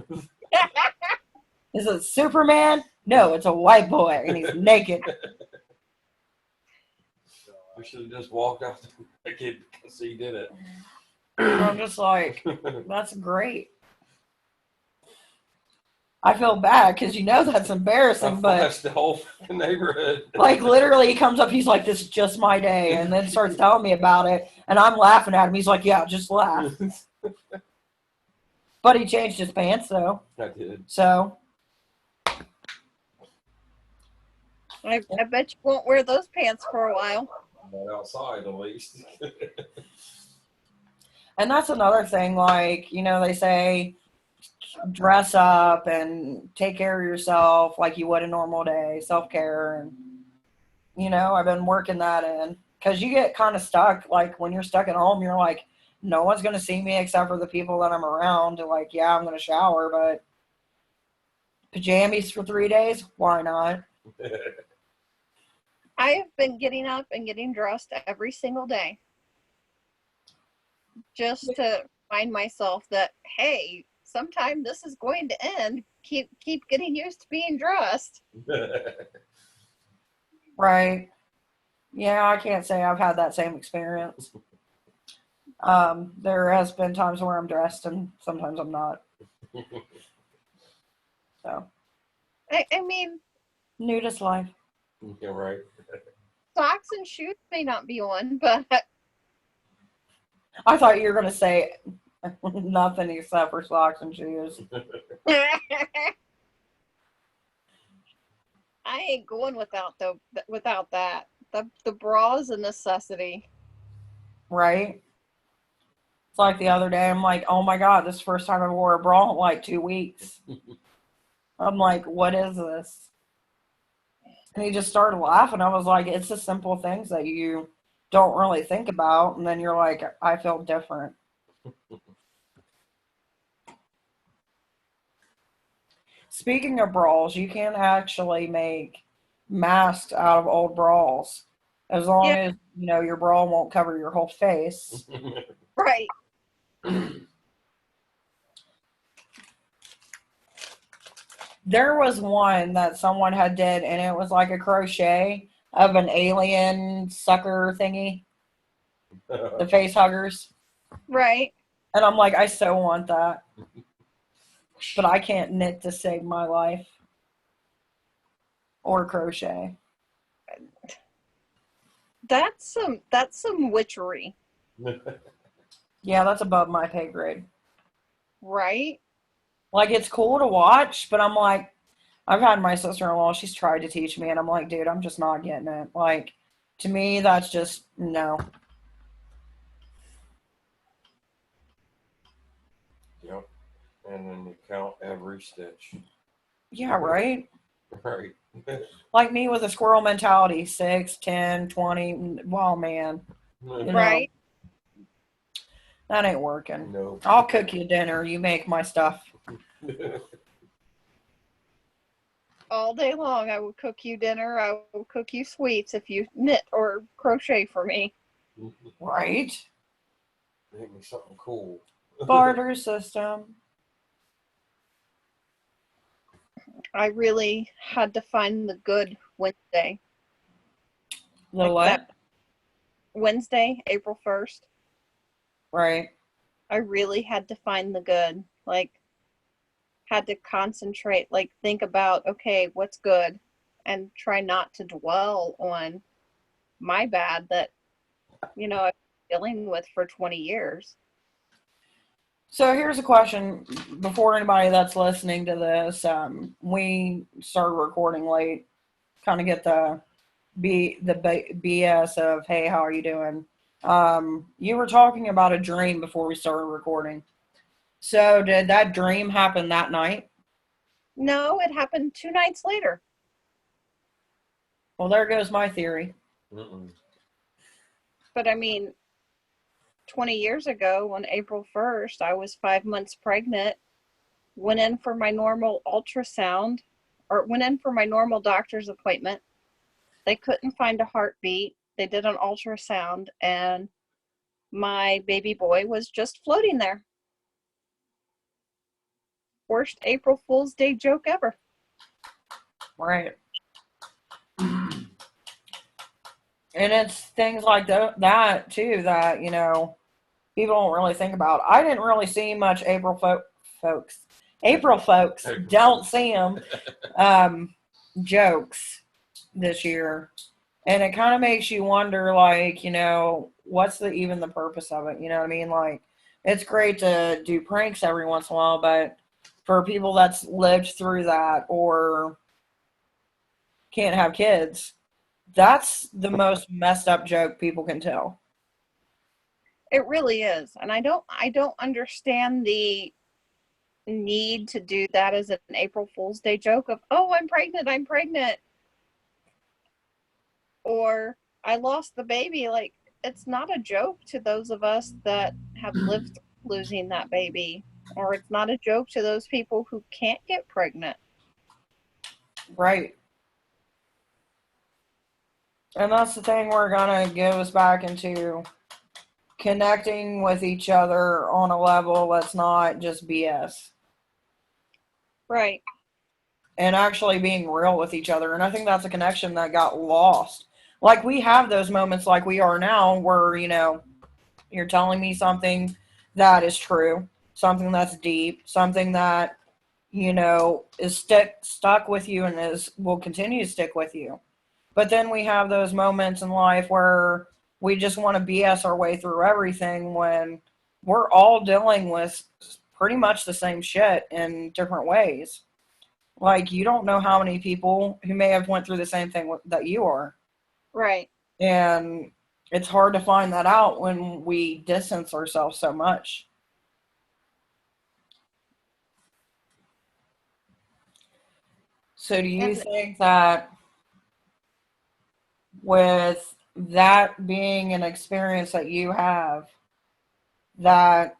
Is it Superman? No, it's a white boy, and he's naked. We should have just walked out naked because he did it. I'm just like, that's great. I feel bad because that's I embarrassing, but flashed the whole fucking neighborhood. like literally he comes up, he's like, this is just my day, and then starts telling me about it, and I'm laughing at him. He's like, yeah, just laugh. But he changed his pants though, I did. so I bet you won't wear those pants for a while. Not outside, at least. and that's another thing. Like they say, dress up and take care of yourself like you would a normal day, self-care, and I've been working that in because you get kind of stuck. Like when you're stuck at home, you're like, no one's going to see me except for the people that I'm around. Like, yeah, I'm going to shower, but pajamas for 3 days, why not? I have been getting up and getting dressed every single day just to remind myself that, hey, sometime this is going to end. Keep getting used to being dressed. Right. Yeah, I can't say I've had that same experience. There has been times where I'm dressed and sometimes I'm not. So, I mean, nudist life. Yeah, right. socks and shoes may not be on, but I thought you were going to say nothing except for socks and shoes. I ain't going without that. The bra is a necessity. Right? It's like the other day, I'm like, oh my God, this is the first time I wore a bra in like 2 weeks. I'm like, what is this? And he just started laughing. I was like, it's the simple things that you don't really think about. And then you're like, I feel different. Speaking of bras, you can actually make masks out of old bras. As long as, your bra won't cover your whole face. Right. There was one that someone had did, and it was like a crochet of an alien sucker thingy, the face huggers. Right. And I'm like, I so want that. But I can't knit to save my life. Or crochet. That's some witchery. Yeah, that's above my pay grade. Right? Like, it's cool to watch, but I'm like, I've had my sister-in-law, she's tried to teach me, and I'm like, dude, I'm just not getting it. Like, to me, that's just, no. Yep. And then you count every stitch. Yeah, right? Right. Like me with a squirrel mentality, 6, 10, 20. Well, man, Right. That ain't working. No. I'll cook you dinner. You make my stuff. All day long, I will cook you dinner. I will cook you sweets if you knit or crochet for me. Right? Make me something cool. Barter system. I really had to find the good Wednesday. The Like what? that Wednesday, April 1st. Right. I really had to find the good. Like, had to concentrate, like, think about, okay, what's good? And try not to dwell on my bad that, I've been dealing with for 20 years. So here's a question before anybody that's listening to this. We started recording late, kind of get the BS of, hey, how are you doing? You were talking about a dream before we started recording. So did that dream happen that night? No, it happened 2 nights later. Well, there goes my theory. Mm-mm. But I mean, 20 years ago on April 1st, I was 5 months pregnant, went in for my normal ultrasound, or went in for my normal doctor's appointment. They couldn't find a heartbeat. They did an ultrasound, and my baby boy was just floating there. Worst April Fool's Day joke ever. Right. And it's things like that too that, you know, people don't really think about. I didn't really see much folks. April folks don't see them jokes this year. And it kind of makes you wonder, like, you know, what's even the purpose of it? You know what I mean? Like, it's great to do pranks every once in a while, but for people that's lived through that or can't have kids, that's the most messed up joke people can tell. It really is. And I don't understand the need to do that as an April Fool's Day joke of, oh, I'm pregnant. Or I lost the baby. Like, it's not a joke to those of us that have lived through losing that baby. Or it's not a joke to those people who can't get pregnant. Right. And that's the thing we're going to give us back into connecting with each other on a level that's not just BS. Right. And actually being real with each other. And I think that's a connection that got lost. Like, we have those moments like we are now where, you know, you're telling me something that is true, something that's deep, something that, you know, is stuck with you and will continue to stick with you. But then we have those moments in life where we just want to BS our way through everything when we're all dealing with pretty much the same shit in different ways. Like, you don't know how many people who may have went through the same thing that you are. Right. And it's hard to find that out when we distance ourselves so much. So do you And think that with that being an experience that you have, that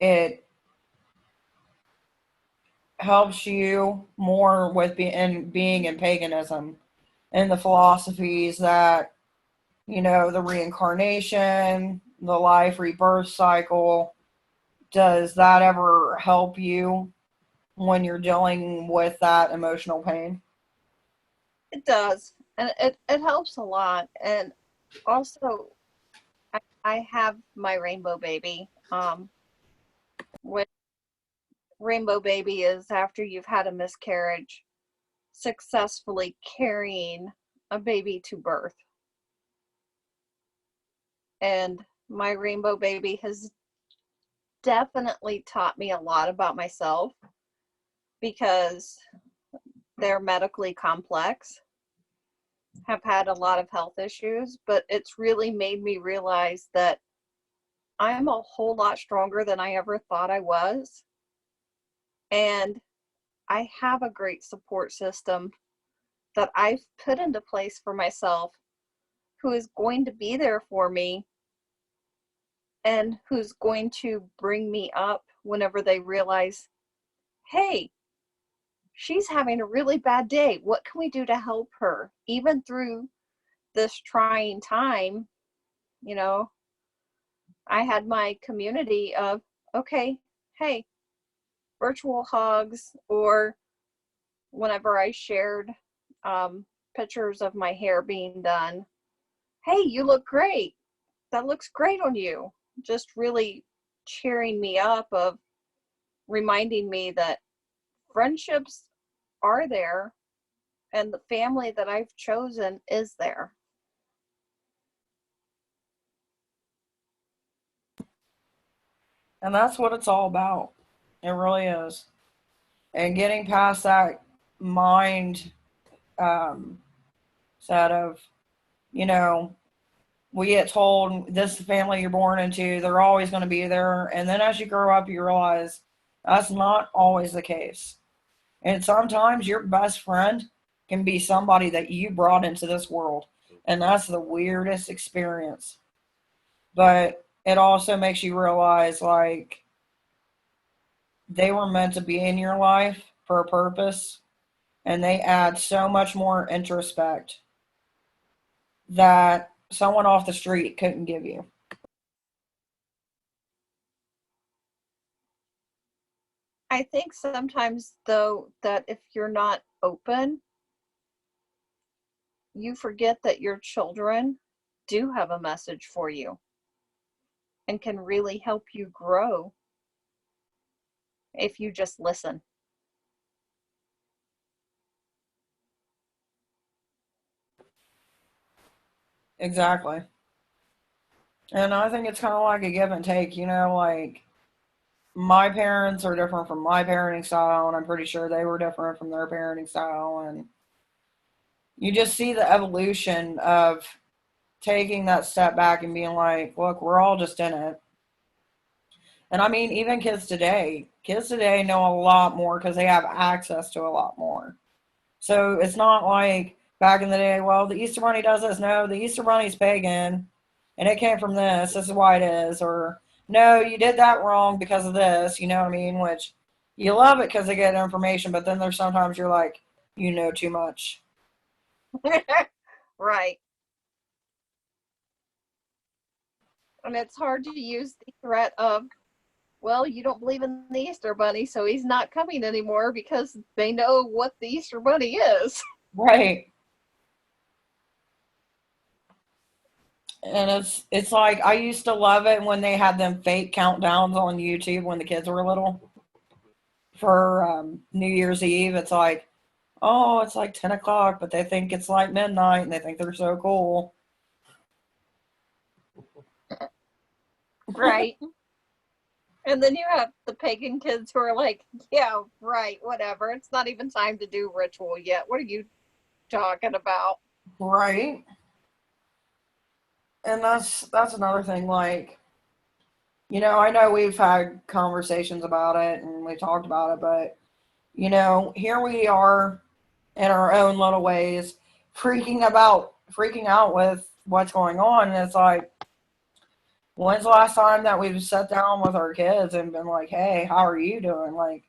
it helps you more with being in paganism and the philosophies that, you know, the reincarnation, the life rebirth cycle, does that ever help you when you're dealing with that emotional pain? it does. And it helps a lot. And also, I have my rainbow baby. With rainbow baby is after you've had a miscarriage, successfully carrying a baby to birth. And my rainbow baby has definitely taught me a lot about myself because they're medically complex, have had a lot of health issues, but it's really made me realize that I'm a whole lot stronger than I ever thought I was. And I have a great support system that I've put into place for myself who is going to be there for me and who's going to bring me up whenever they realize, hey, she's having a really bad day. What can we do to help her? Even through this trying time, you know, I had my community of, okay, hey, virtual hugs, or whenever I shared pictures of my hair being done, hey, you look great. That looks great on you. Just really cheering me up, of reminding me that friendships are there and the family that I've chosen is there. And that's what it's all about. It really is. And getting past that mind um, set of, you know, we get told this is the family you're born into, they're always going to be there. And then as you grow up, you realize that's not always the case. And sometimes your best friend can be somebody that you brought into this world. And that's the weirdest experience. But it also makes you realize, like, they were meant to be in your life for a purpose, and they add so much more introspect that someone off the street couldn't give you. I think sometimes, though, that if you're not open, you forget that your children do have a message for you and can really help you grow if you just listen. Exactly. And I think it's kind of like a give and take, like my parents are different from my parenting style, and I'm pretty sure they were different from their parenting style. And you just see the evolution of taking that step back and being like, look, we're all just in it. And I mean, even kids today know a lot more because they have access to a lot more. So it's not like back in the day, well, the Easter Bunny does this. No, the Easter Bunny's pagan and it came from this. This is why it is. Or, no, you did that wrong because of this. You know what I mean? Which you love it because they get information, but then there's sometimes you're like, you know too much. Right. And it's hard to use the threat of, well, you don't believe in the Easter Bunny, so he's not coming anymore, because they know what the Easter Bunny is. Right. And it's like I used to love it when they had them fake countdowns on YouTube when the kids were little for New Year's Eve. It's like, oh, it's like 10 o'clock, but they think it's like midnight and they think they're so cool. Right. And then you have the pagan kids who are like, yeah, right, whatever. It's not even time to do ritual yet. What are you talking about? Right. And that's another thing. Like, I know we've had conversations about it and we talked about it, but here we are in our own little ways, freaking out with what's going on. And it's like, when's the last time that we've sat down with our kids and been like, hey, how are you doing? Like,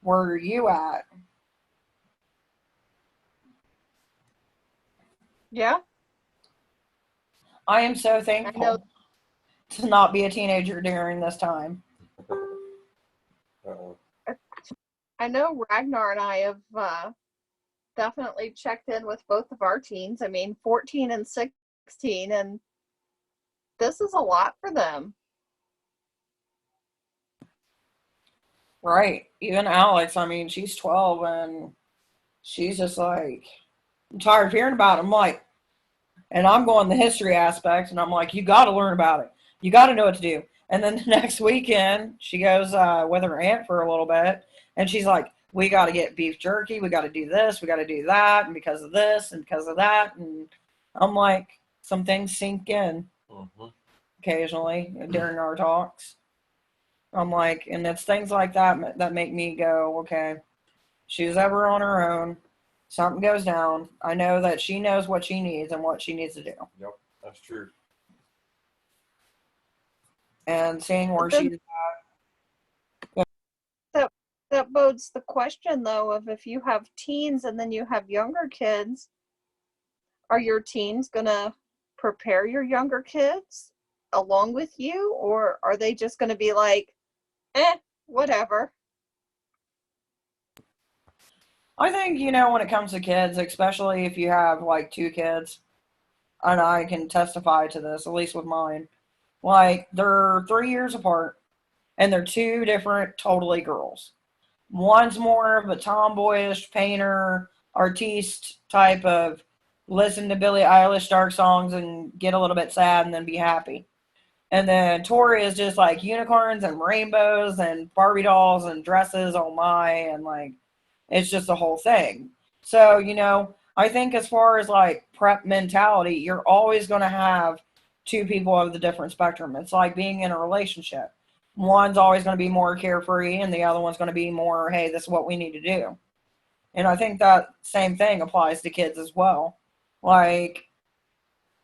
where are you at? Yeah. I am so I know. thankful to not be a teenager during this time. Uh-oh. I know Ragnar and I have definitely checked in with both of our teens. I mean, 14 and 16, and this is a lot for them. Right. Even Alex, I mean, she's 12 and she's just like, I'm tired of hearing about it. I'm like, and I'm going the history aspect, and I'm like, you got to learn about it. You got to know what to do. And then the next weekend, she goes with her aunt for a little bit, and she's like, we got to get beef jerky. We got to do this. We got to do that. And because of this and because of that. And I'm like, some things sink in occasionally during our talks. I'm like, and it's things like that that make me go, okay, she's ever on her own. Something goes down. I know that she knows what she needs and what she needs to do. Yep, that's true. And seeing where she's That bodes the question, though, of if you have teens and then you have younger kids, are your teens going to prepare your younger kids along with you? Or are they just going to be like, whatever? I think, when it comes to kids, especially if you have like two kids, and I can testify to this, at least with mine, like they're 3 years apart and they're two different totally girls. One's more of a tomboyish painter, artiste type of listen to Billie Eilish dark songs and get a little bit sad and then be happy. And then Tori is just like unicorns and rainbows and Barbie dolls and dresses, oh my, and like it's just a whole thing. So, I think as far as like prep mentality, you're always going to have two people of the different spectrum. It's like being in a relationship. One's always going to be more carefree and the other one's going to be more, hey, this is what we need to do. And I think that same thing applies to kids as well. Like,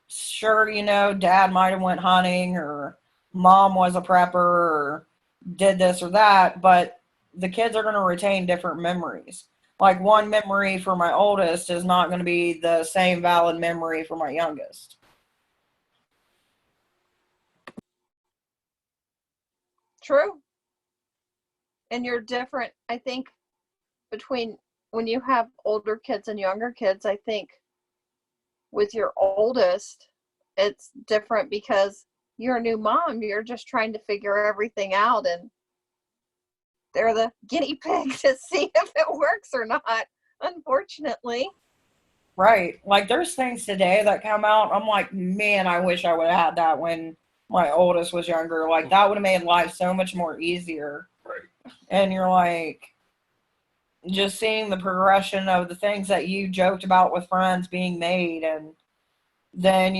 sure, dad might have went hunting or mom was a prepper or did this or that, but the kids are going to retain different memories. Like one memory for my oldest is not going to be the same valid memory for my youngest. True. And you're different, I think, between when you have older kids and younger kids. I think with your oldest, it's different because you're a new mom. You're just trying to figure everything out, and they're the guinea pig to see if it works or not, unfortunately. Right. Like there's things today that come out. I'm like, man, I wish I would have had that when my oldest was younger. Like that would have made life so much more easier. Right. And you're like, just seeing the progression of the things that you joked about with friends being made, and then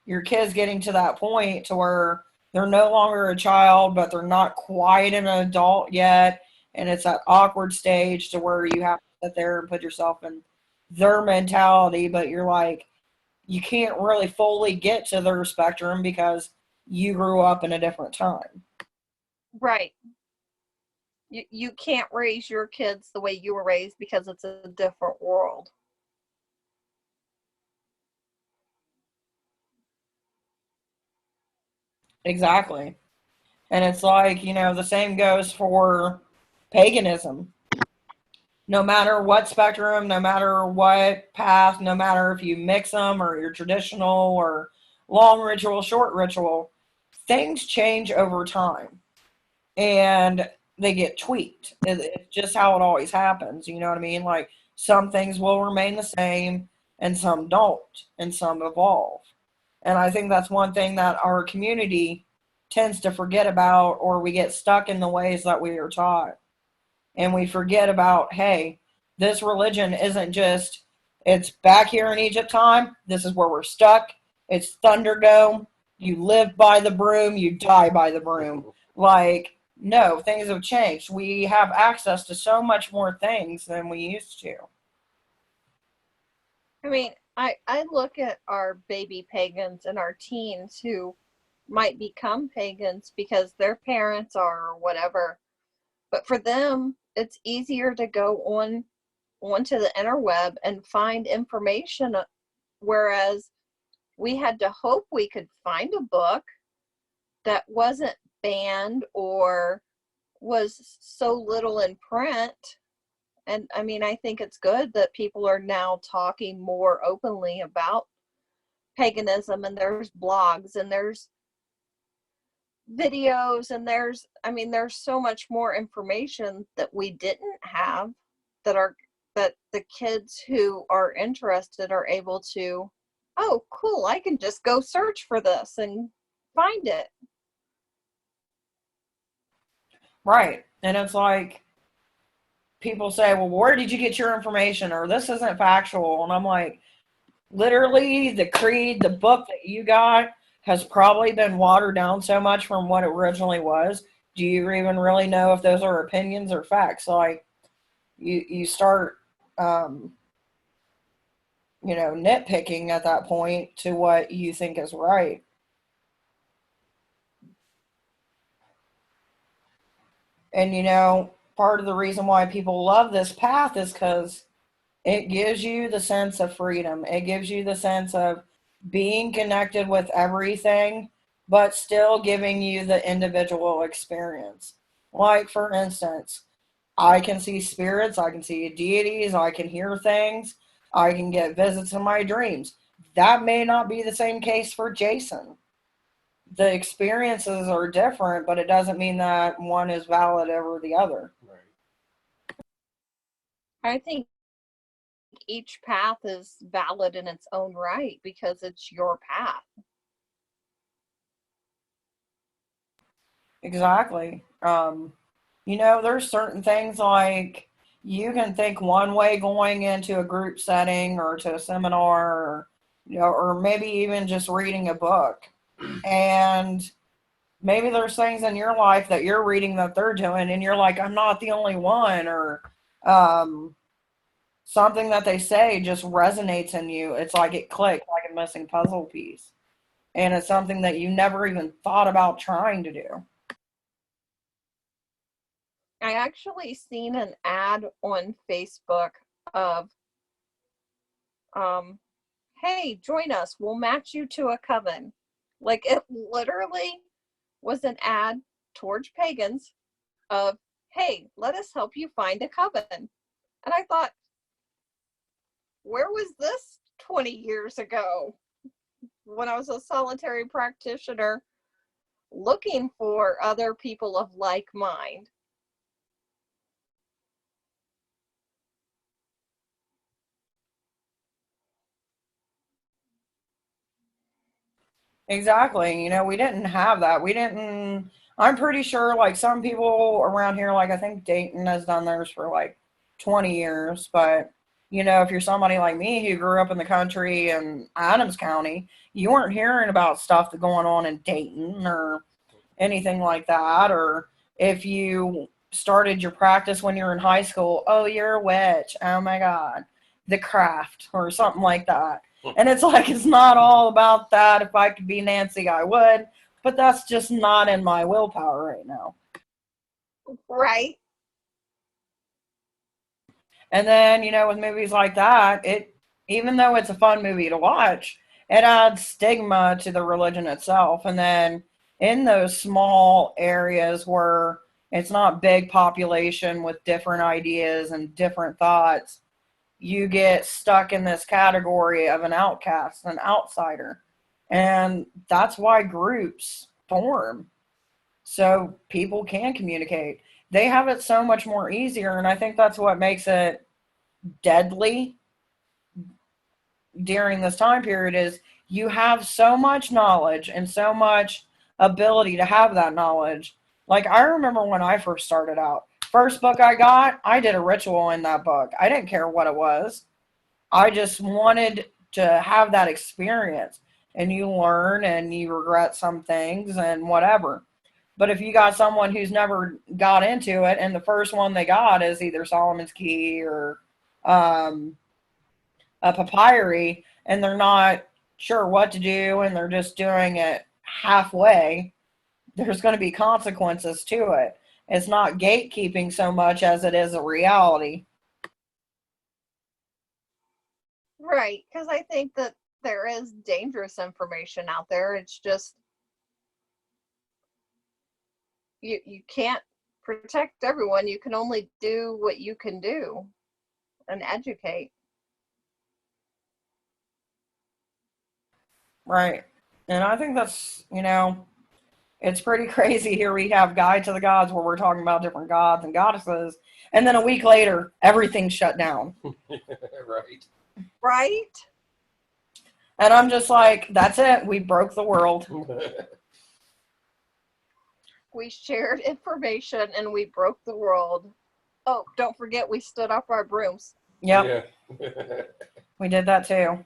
your kids getting to that point to where they're no longer a child but they're not quite an adult yet, and it's that awkward stage to where you have to sit there and put yourself in their mentality, but you're like, you can't really fully get to their spectrum because you grew up in a different time. Right. You can't raise your kids the way you were raised because it's a different world. Exactly. And it's like, the same goes for paganism. No matter what spectrum, no matter what path, no matter if you mix them or you're traditional or long ritual, short ritual, things change over time and they get tweaked. It's just how it always happens. You know what I mean? Like some things will remain the same and some don't, and some evolve. And I think that's one thing that our community tends to forget about, or we get stuck in the ways that we are taught. And we forget about, hey, this religion isn't just, it's back here in Egypt time. This is where we're stuck. It's Thunderdome. You live by the broom, you die by the broom. Like, no, things have changed. We have access to so much more things than we used to. I mean, I look at our baby pagans and our teens who might become pagans because their parents are or whatever. But for them, it's easier to go onto the interweb and find information, whereas we had to hope we could find a book that wasn't banned or was so little in print. And I mean, I think it's good that people are now talking more openly about paganism, and there's blogs and there's videos and there's so much more information that we didn't have, that the kids who are interested are able to, oh cool, I can just go search for this and find it. Right. And it's like, people say, well, where did you get your information? Or this isn't factual. And I'm like, literally, the creed, the book that you got has probably been watered down so much from what it originally was. Do you even really know if those are opinions or facts? Like, you start, nitpicking at that point to what you think is right. And, part of the reason why people love this path is because it gives you the sense of freedom. It gives you the sense of being connected with everything, but still giving you the individual experience. Like, for instance, I can see spirits, I can see deities, I can hear things, I can get visits in my dreams. That may not be the same case for Jason. The experiences are different, but it doesn't mean that one is valid over the other. Right. I think each path is valid in its own right because it's your path. Exactly. There's certain things like you can think one way going into a group setting or to a seminar, or maybe even just reading a book. And maybe there's things in your life that you're reading that they're doing, and you're like, I'm not the only one, or something that they say just resonates in you. It's like it clicks like a missing puzzle piece. And it's something that you never even thought about trying to do. I actually seen an ad on Facebook of, hey, join us. We'll match you to a coven. Like, it literally was an ad towards pagans of, hey, let us help you find a coven. And I thought, where was this 20 years ago when I was a solitary practitioner looking for other people of like mind? Exactly. You know, we didn't have that. We didn't, I'm pretty sure like some people around here, like I think Dayton has done theirs for like 20 years. But, you know, if you're somebody like me who grew up in the country in Adams County, you weren't hearing about stuff that's going on in Dayton or anything like that. Or if you started your practice when you were in high school, oh, you're a witch. Oh my God. The craft or something like that. And it's like, it's not all about that. If I could be Nancy, I would. But that's just not in my willpower right now. Right. And then, you know, with movies like that, it, even though it's a fun movie to watch, it adds stigma to the religion itself. And then in those small areas where it's not big population with different ideas and different thoughts, you get stuck in this category of an outcast, an outsider. And that's why groups form. So people can communicate. They have it so much more easier. And I think that's what makes it deadly during this time period is you have so much knowledge and so much ability to have that knowledge. Like I remember when I first started out, first book I got, I did a ritual in that book. I didn't care what it was. I just wanted to have that experience. And you learn and you regret some things and whatever. But if you got someone who's never got into it and the first one they got is either Solomon's Key or um, a papyri and they're not sure what to do and they're just doing it halfway, there's going to be consequences to it. It's not gatekeeping so much as it is a reality. Right. Because I think that there is dangerous information out there. It's just you can't protect everyone. You can only do what you can do and educate. Right. And I think that's, you know, it's pretty crazy. Here we have Guide to the Gods where we're talking about different gods and goddesses. And then a week later, everything's shut down. Right. Right? And I'm just like, that's it. We broke the world. We shared information and we broke the world. Oh, don't forget we stood up our brooms. Yep. Yeah. We did that too.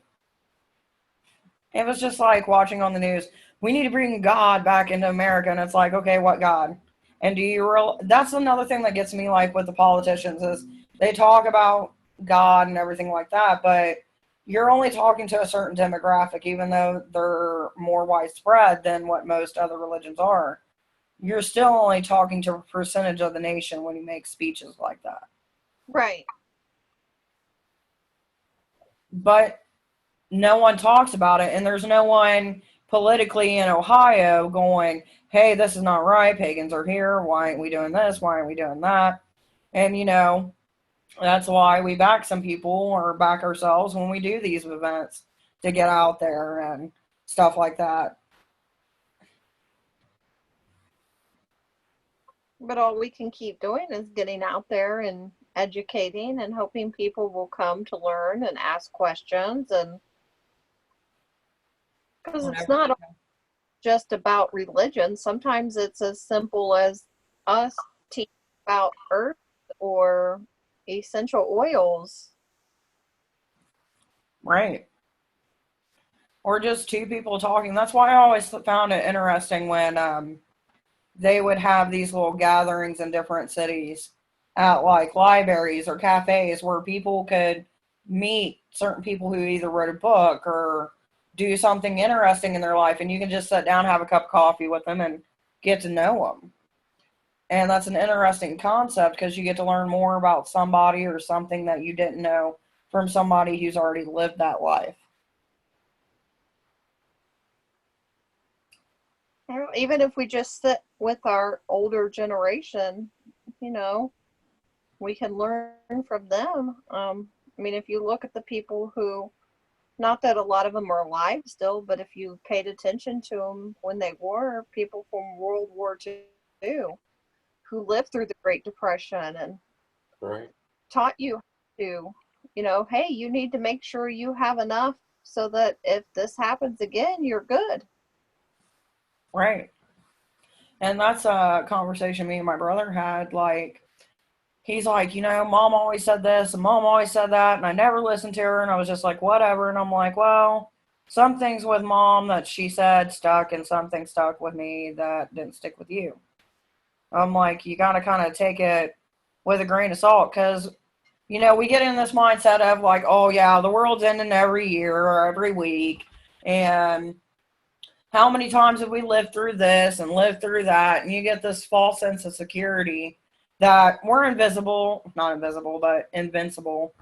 It was just like watching on the news. We need to bring God back into America. And it's like, okay, what God? And do you real? That's another thing that gets me like with the politicians is they talk about God and everything like that, but you're only talking to a certain demographic, even though they're more widespread than what most other religions are. You're still only talking to a percentage of the nation when you make speeches like that. Right. But no one talks about it, and there's no one politically in Ohio going, hey, this is not right, pagans are here, why aren't we doing this, why aren't we doing that? And you know, that's why we back some people or back ourselves when we do these events to get out there and stuff like that. But all we can keep doing is getting out there and educating and hoping people will come to learn and ask questions. And because it's not just about religion, sometimes it's as simple as us teaching about earth or essential oils. Right. Or just two people talking. That's why I always found it interesting when they would have these little gatherings in different cities at like libraries or cafes where people could meet certain people who either wrote a book or do something interesting in their life, and you can just sit down, have a cup of coffee with them, and get to know them. And that's an interesting concept because you get to learn more about somebody or something that you didn't know from somebody who's already lived that life. Even if we just sit with our older generation, you know, we can learn from them. I mean, if you look at the people who, not that a lot of them are alive still, but if you paid attention to them when they were, people from World War II who lived through the Great Depression and Right. taught you to, you know, hey, you need to make sure you have enough so that if this happens again, you're good. Right. And that's a conversation me and my brother had. Like, he's like, mom always said this and mom always said that, and I never listened to her. And I was just like, whatever. And I'm like, well, some things with mom that she said stuck, and some things stuck with me that didn't stick with you. I'm like, you got to kind of take it with a grain of salt because, we get in this mindset of like, oh, yeah, the world's ending every year or every week. And how many times have we lived through this and lived through that? And you get this false sense of security that we're invisible, not invisible, but invincible.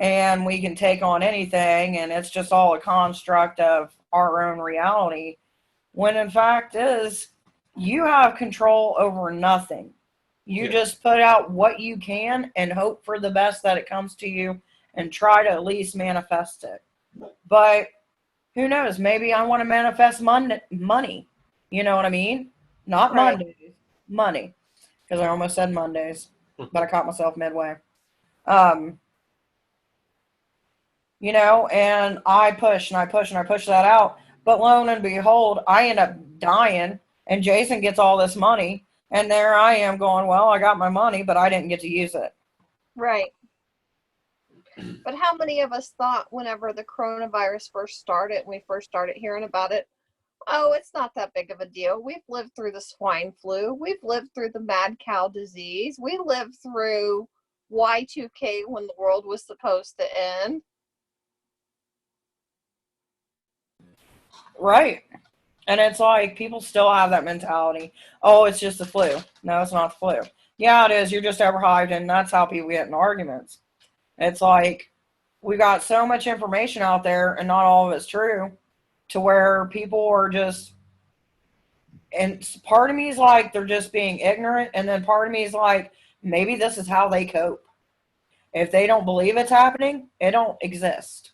And we can take on anything. And it's just all a construct of our own reality. When in fact is, you have control over nothing. You just put out what you can and hope for the best that it comes to you and try to at least manifest it. But who knows? Maybe I want to manifest money. You know what I mean? Not Right. Mondays, money. Because I almost said Mondays, but I caught myself midway. Um, and I push and I push and I push that out. But lo and behold, I end up dying, and Jason gets all this money. And there I am going, well, I got my money, but I didn't get to use it. Right. But how many of us thought whenever the coronavirus first started, we first started hearing about it, oh, it's not that big of a deal. We've lived through the swine flu. We've lived through the mad cow disease. We lived through Y2K when the world was supposed to end. Right. And it's like people still have that mentality. Oh, it's just the flu. No, it's not the flu. Yeah, it is. You're just overhyped, and that's how people get in arguments. It's like we got so much information out there, and not all of it's true, to where people are just. And part of me is like they're just being ignorant, and then part of me is like maybe this is how they cope. If they don't believe it's happening, it don't exist.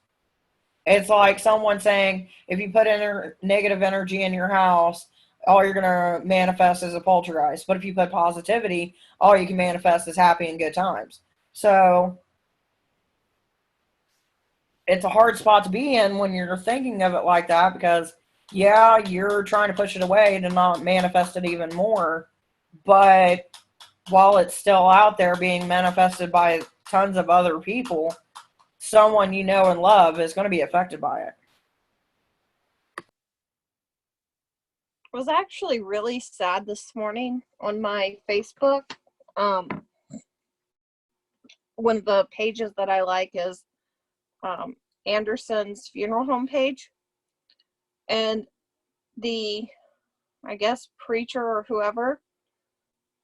It's like someone saying, if you put in negative energy in your house, all you're going to manifest is a poltergeist. But if you put positivity, all you can manifest is happy and good times. So it's a hard spot to be in when you're thinking of it like that because, yeah, you're trying to push it away to not manifest it even more. But while it's still out there being manifested by tons of other people, someone you know and love is going to be affected by it. I was actually really sad this morning on my Facebook. One of the pages that I like is Anderson's funeral home page. And the, I guess, preacher or whoever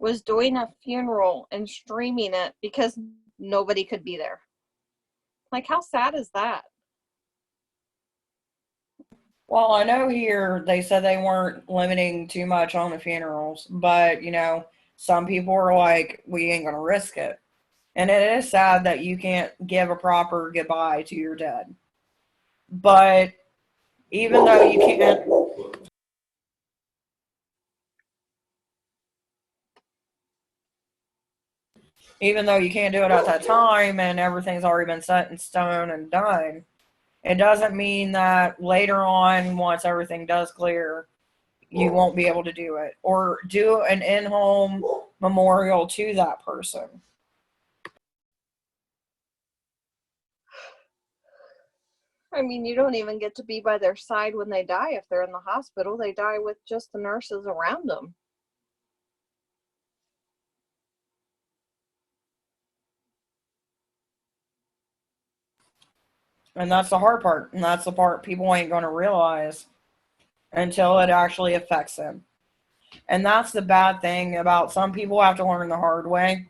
was doing a funeral and streaming it because nobody could be there. Like, how sad is that? Well, I know here they said they weren't limiting too much on the funerals, but some people are like, we ain't gonna risk it. And it is sad that you can't give a proper goodbye to your dead. But even though you can't do it at that time and everything's already been set in stone and done, it doesn't mean that later on, once everything does clear, you won't be able to do it or do an in-home memorial to that person. I mean, you don't even get to be by their side when they die. If they're in the hospital, they die with just the nurses around them. And that's the hard part. And that's the part people ain't going to realize until it actually affects them. And that's the bad thing about some people have to learn the hard way.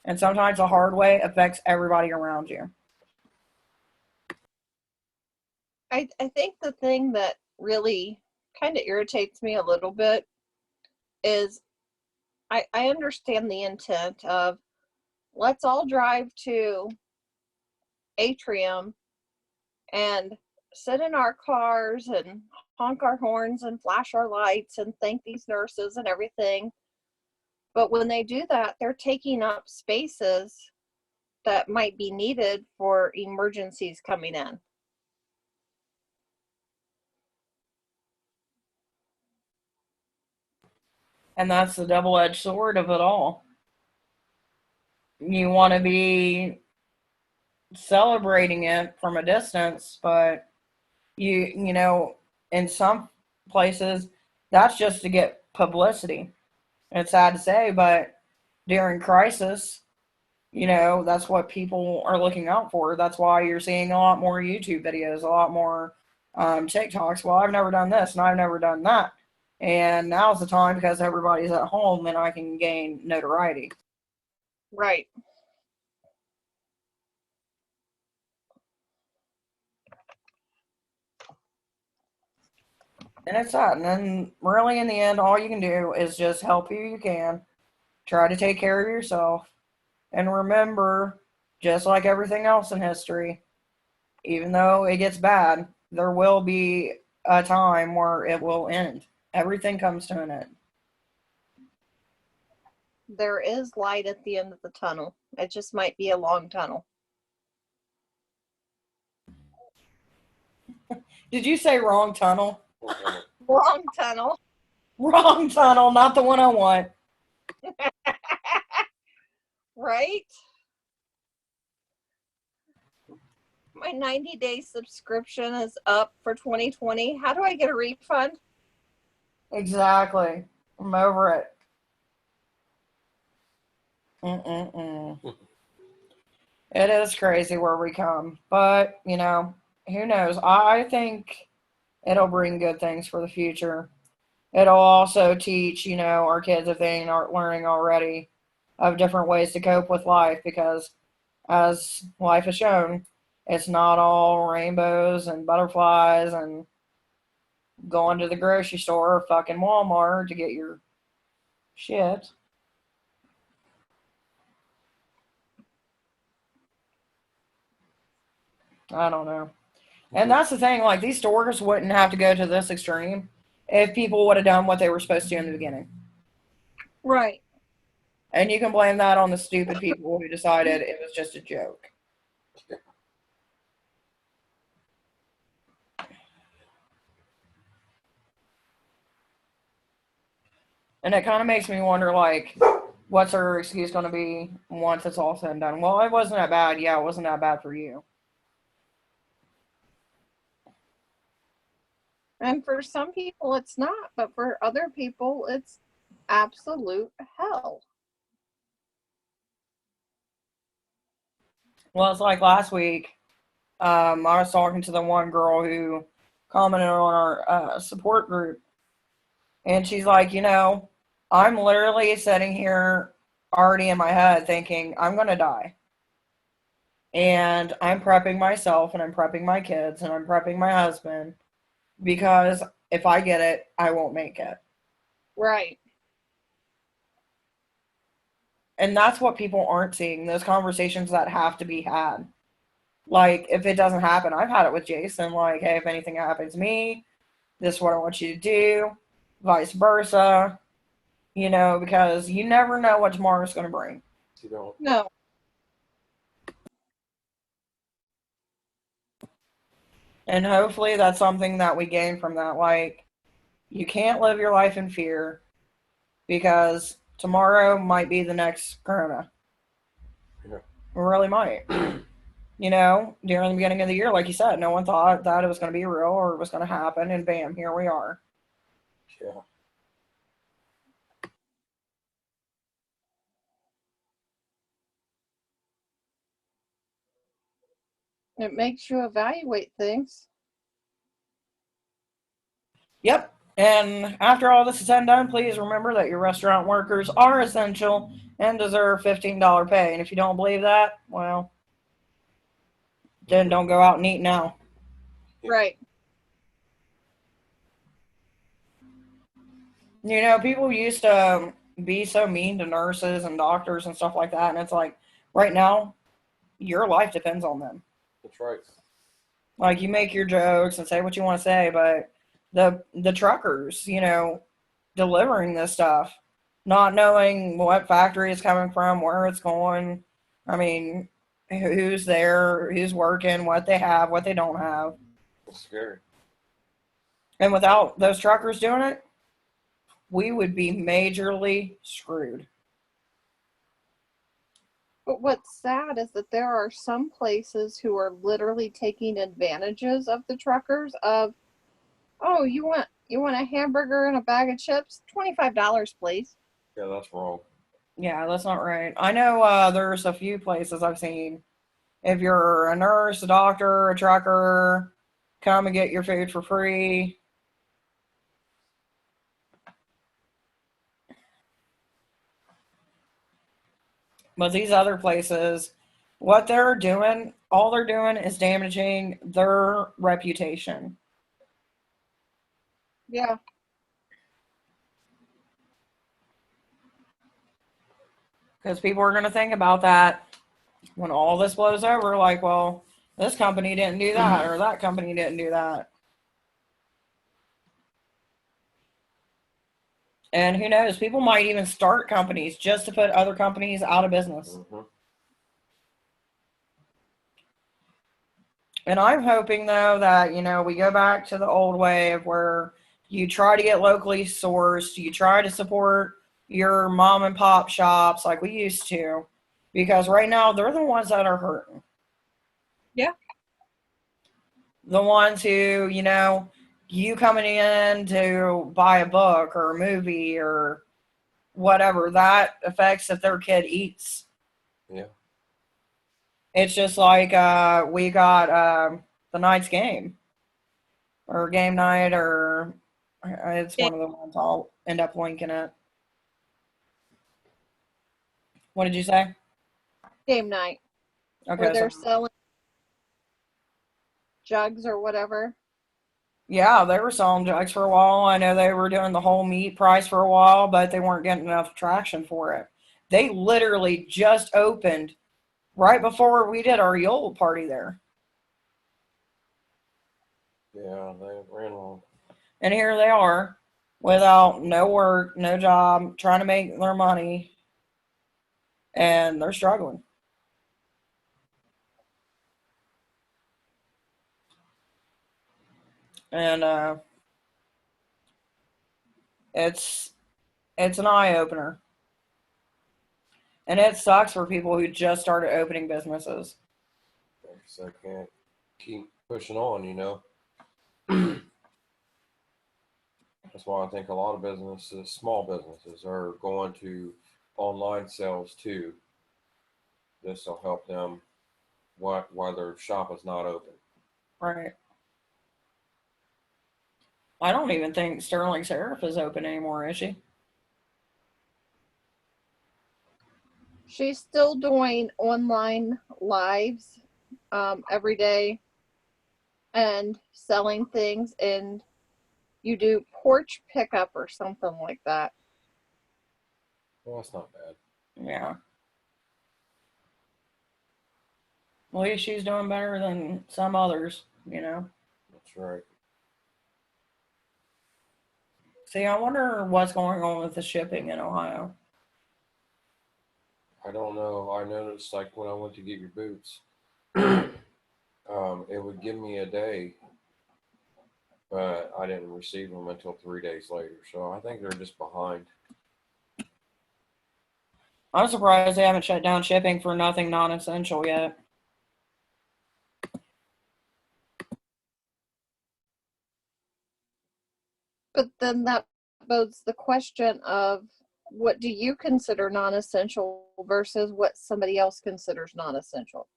And sometimes the hard way affects everybody around you. I think the thing that really kind of irritates me a little bit is I understand the intent of let's all drive to Atrium and sit in our cars and honk our horns and flash our lights and thank these nurses and everything. But when they do that, they're taking up spaces that might be needed for emergencies coming in. And that's the double edged sword of it all. You want to be celebrating it from a distance, but you know, in some places, that's just to get publicity. It's sad to say, but during crisis, you know, that's what people are looking out for. That's why you're seeing a lot more YouTube videos, a lot more TikToks. Well, I've never done this and I've never done that. And now's the time because everybody's at home and I can gain notoriety. Right. And it's that. And then, really, in the end, all you can do is just help who you can. Try to take care of yourself. And remember, just like everything else in history, even though it gets bad, there will be a time where it will end. Everything comes to an end. There is light at the end of the tunnel. It just might be a long tunnel. Did you say wrong tunnel? Long tunnel. Wrong tunnel, not the one I want. Right? My 90-day subscription is up for 2020. How do I get a refund? Exactly. I'm over it. Mm-mm-mm. It is crazy where we come. But, you know, who knows? I think it'll bring good things for the future. It'll also teach, you know, our kids if they aren't learning already of different ways to cope with life because as life has shown, it's not all rainbows and butterflies and going to the grocery store or fucking Walmart to get your shit. I don't know. And that's the thing, like these stores wouldn't have to go to this extreme if people would have done what they were supposed to in the beginning. Right. And you can blame that on the stupid people who decided it was just a joke. And it kind of makes me wonder, like, what's her excuse going to be once it's all said and done? Well, it wasn't that bad. Yeah, it wasn't that bad for you. And for some people, it's not. But for other people, it's absolute hell. Well, it's like last week. I was talking to the one girl who commented on our support group, and she's like, you know, I'm literally sitting here already in my head thinking I'm going to die. And I'm prepping myself and I'm prepping my kids and I'm prepping my husband because if I get it, I won't make it. Right. And that's what people aren't seeing, those conversations that have to be had. Like, if it doesn't happen, I've had it with Jason, like, hey, if anything happens to me, this is what I want you to do, vice versa, you know, because you never know what tomorrow's going to bring. You don't. No. And hopefully that's something that we gain from that. Like, you can't live your life in fear because tomorrow might be the next Corona. Yeah. It really might. You know, during the beginning of the year, like you said, no one thought that it was going to be real or it was going to happen, and bam, here we are. Yeah. It makes you evaluate things. Yep. And after all this is said and done, please remember that your restaurant workers are essential and deserve $15 pay. And if you don't believe that, well, then don't go out and eat now. Right. You know, people used to be so mean to nurses and doctors and stuff like that. And it's like, right now, your life depends on them. That's right. Like, you make your jokes and say what you want to say, but the truckers, you know, delivering this stuff, not knowing what factory it's coming from, where it's going. I mean, who's there, who's working, what they have, what they don't have. It's scary. And without those truckers doing it, we would be majorly screwed. But what's sad is that there are some places who are literally taking advantages of the truckers of, oh, you want a hamburger and a bag of chips? $25, please. Yeah, that's wrong. Yeah, that's not right. I know there's a few places I've seen. If you're a nurse, a doctor, a trucker, come and get your food for free. But these other places, what they're doing, all they're doing is damaging their reputation. Yeah. Because people are going to think about that when all this blows over, like, well, this company didn't do that, or that company didn't do that. And who knows, people might even start companies just to put other companies out of business. Mm-hmm. And I'm hoping, though, that, you know, we go back to the old way of where you try to get locally sourced, you try to support your mom and pop shops like we used to, because right now they're the ones that are hurting. Yeah. The ones who, you know, you coming in to buy a book or a movie or whatever, that affects if their kid eats. Yeah. It's just like we got the night's game or game night, or it's one of the ones. I'll end up linking it. What did you say? Game night. Where Okay, they're so selling jugs or whatever. yeah, they were selling jugs for a while. I know they were doing the whole meat price for a while, but they weren't getting enough traction for it. They literally just opened right before we did our Yule party there. Yeah, they ran long. And here they are without no work, no job, trying to make their money, and they're struggling. And it's an eye opener. And it sucks for people who just started opening businesses. So I can't keep pushing on, you know. That's why I think a lot of businesses, small businesses, are going to online sales too. This will help them while their shop is not open. Right. I don't even think Sterling Serif is open anymore, is she? She's still doing online lives every day and selling things, and you do porch pickup or something like that. Well, that's not bad. Yeah. Well, at least she's doing better than some others, you know. That's right. See, I wonder what's going on with the shipping in Ohio. I don't know. I noticed like when I went to get your boots, it would give me a day, but I didn't receive them until 3 days later. So I think they're just behind. I'm surprised they haven't shut down shipping for nothing non-essential yet. But then that bodes the question of, what do you consider non-essential versus what somebody else considers non-essential?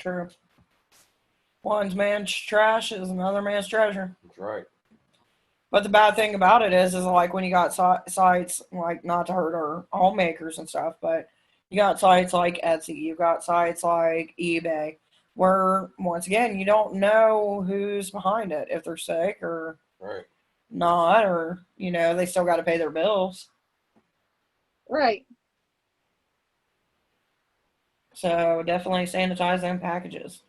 True. One man's trash is another man's treasure. That's right. But the bad thing about it is like when you got sites, like not to hurt our homemakers and stuff, but you got sites like Etsy, you got sites like eBay, where once again you don't know who's behind it, if they're sick or Right. not, or they still got to pay their bills. Right. So definitely sanitize them packages.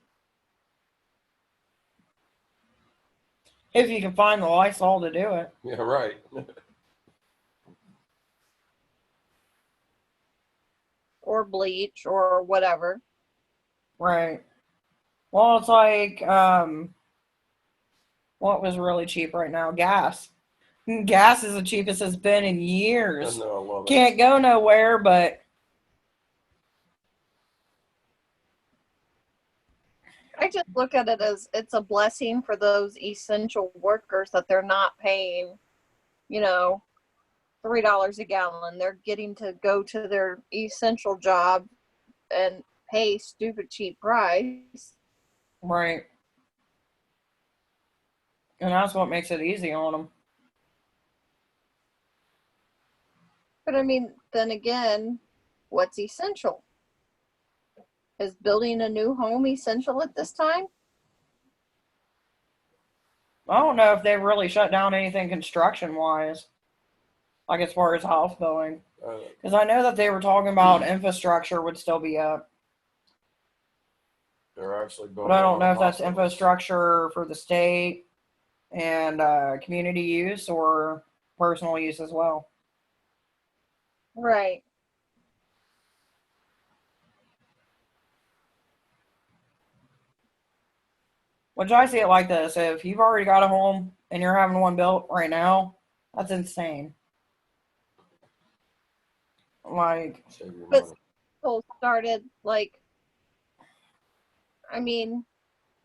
If you can find the Lysol to do it. Yeah, right. Or bleach or whatever. Right. Well, it's like, what was really cheap right now? Gas. Gas is the cheapest it's been in I years. know, I love it. Can't go nowhere, but I just look at it as it's a blessing for those essential workers that they're not paying, $3 a gallon. They're getting to go to their essential job and pay stupid cheap price. right. And that's what makes it easy on them. But I mean, then again, what's essential? Is building a new home essential at this time? I don't know if they've really shut down anything construction wise, like as far as house building. Because I know that they were talking about infrastructure would still be up. They're actually building. But I don't know if that's hospitals. infrastructure for the state and community use or personal use as well. Right. Which I see it like this. If you've already got a home and you're having one built right now, that's insane. Like, Save your But money. people started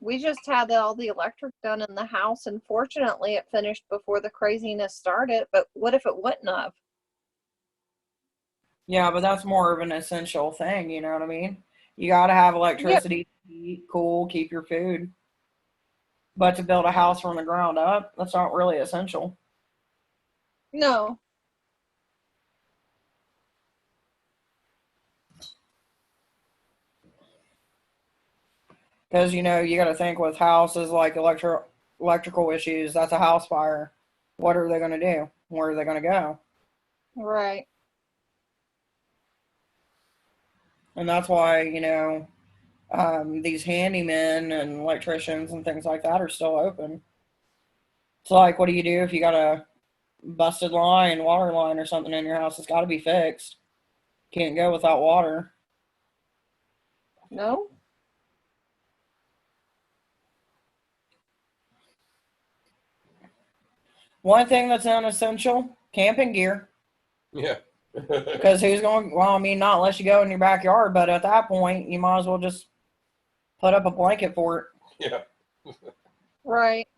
we just had all the electric done in the house, and fortunately it finished before the craziness started. But what if it wouldn't have? yeah, but that's more of an essential thing, you know what I mean? You got to have Yeah. electricity to eat, cool, keep your food. But to build a house from the ground up, that's not really essential. No. Because, you got to think with houses like electrical issues, that's a house fire. What are they going to do? Where are they going to go? Right. And that's why, these handymen and electricians and things like that are still open. It's like, what do you do if you got a busted line, water line or something in your house? It's got to be fixed. Can't go without water. No. One thing that's unessential, camping gear. Yeah. Because who's going, well, I mean, not unless you go in your backyard, but at that point, you might as well just put up a blanket for it. Yeah. Right.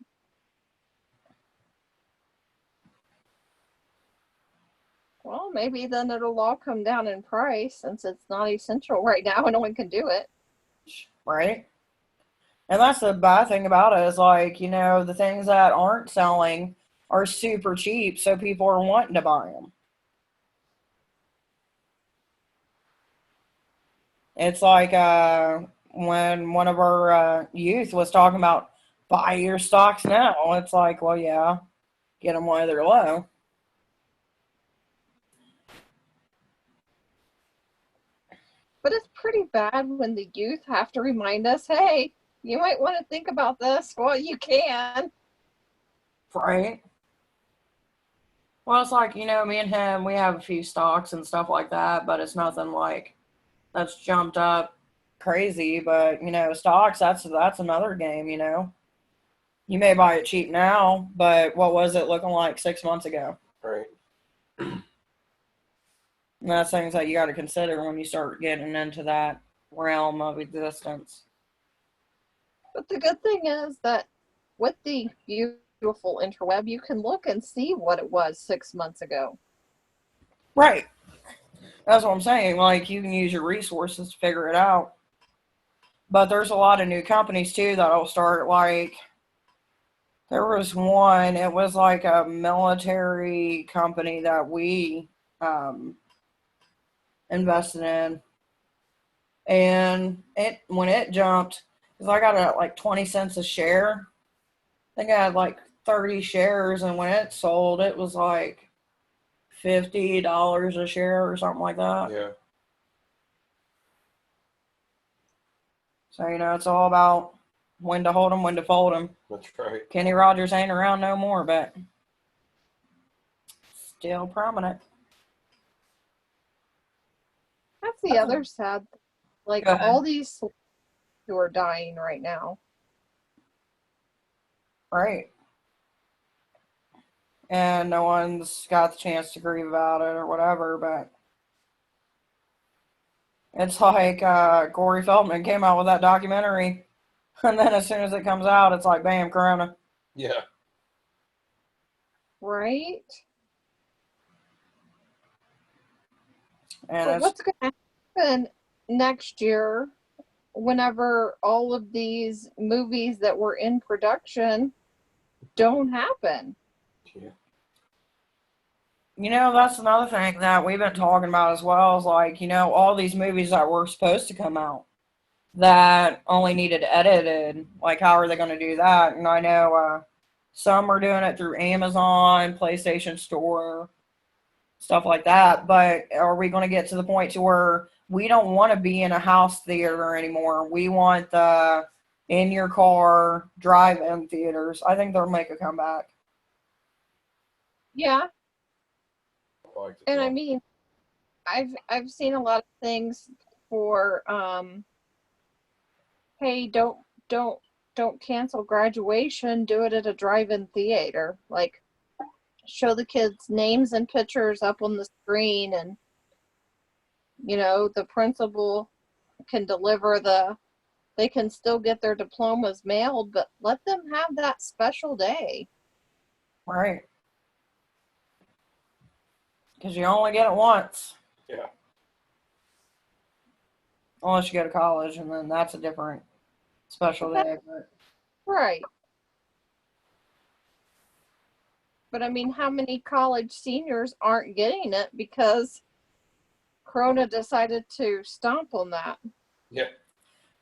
Well, maybe then it'll all come down in price since it's not essential right now and no one can do it. Right? And that's the bad thing about it is like, the things that aren't selling are super cheap, so people are wanting to buy them. It's like when one of our youth was talking about buy your stocks now. It's like, well, yeah, get them while they're low. But it's pretty bad when the youth have to remind us, hey, you might want to think about this while you can. Right? Well, it's like, me and him, we have a few stocks and stuff like that, but it's nothing like that's jumped up crazy. But, stocks, that's another game, You may buy it cheap now, but what was it looking like 6 months ago? Right. And that's things that you got to consider when you start getting into that realm of existence. But the good thing is that with the beautiful interweb, you can look and see what it was 6 months ago. Right. That's what I'm saying. Like, you can use your resources to figure it out. But there's a lot of new companies too that'll start. Like there was one, it was like a military company that we um, invested in, and it when it jumped, because I got it at like 20 cents a share. I think I had like 30 shares, and when it sold, it was like $50 a share or something like that. Yeah. So it's all about when to hold them, when to fold them. That's right. Kenny Rogers ain't around no more, but still prominent. That's the other sad. Like Go ahead. all these who are dying right now. Right. And no one's got the chance to grieve about it or whatever, but it's like Corey Feldman came out with that documentary, and then as soon as it comes out, it's like, bam, Corona. Yeah. Right? And But it's, what's going to happen next year whenever all of these movies that were in production don't happen? Yeah. that's another thing that we've been talking about as well is like, all these movies that were supposed to come out that only needed edited, like, how are they going to do that? And I know some are doing it through Amazon, PlayStation Store, stuff like that. But are we going to get to the point to where we don't want to be in a house theater anymore? We want the in your car drive-in theaters. I think they'll make a comeback. Yeah. I like And I thought. mean, I've seen a lot of things for hey, don't cancel graduation, do it at a drive-in theater. Like show the kids names and pictures up on the screen, and the principal can deliver they can still get their diplomas mailed, but let them have that special day. Right. Because you only get it once. Yeah. Unless you go to college, and then that's a different special day. But Right. But I mean, how many college seniors aren't getting it because Corona decided to stomp on that? Yeah.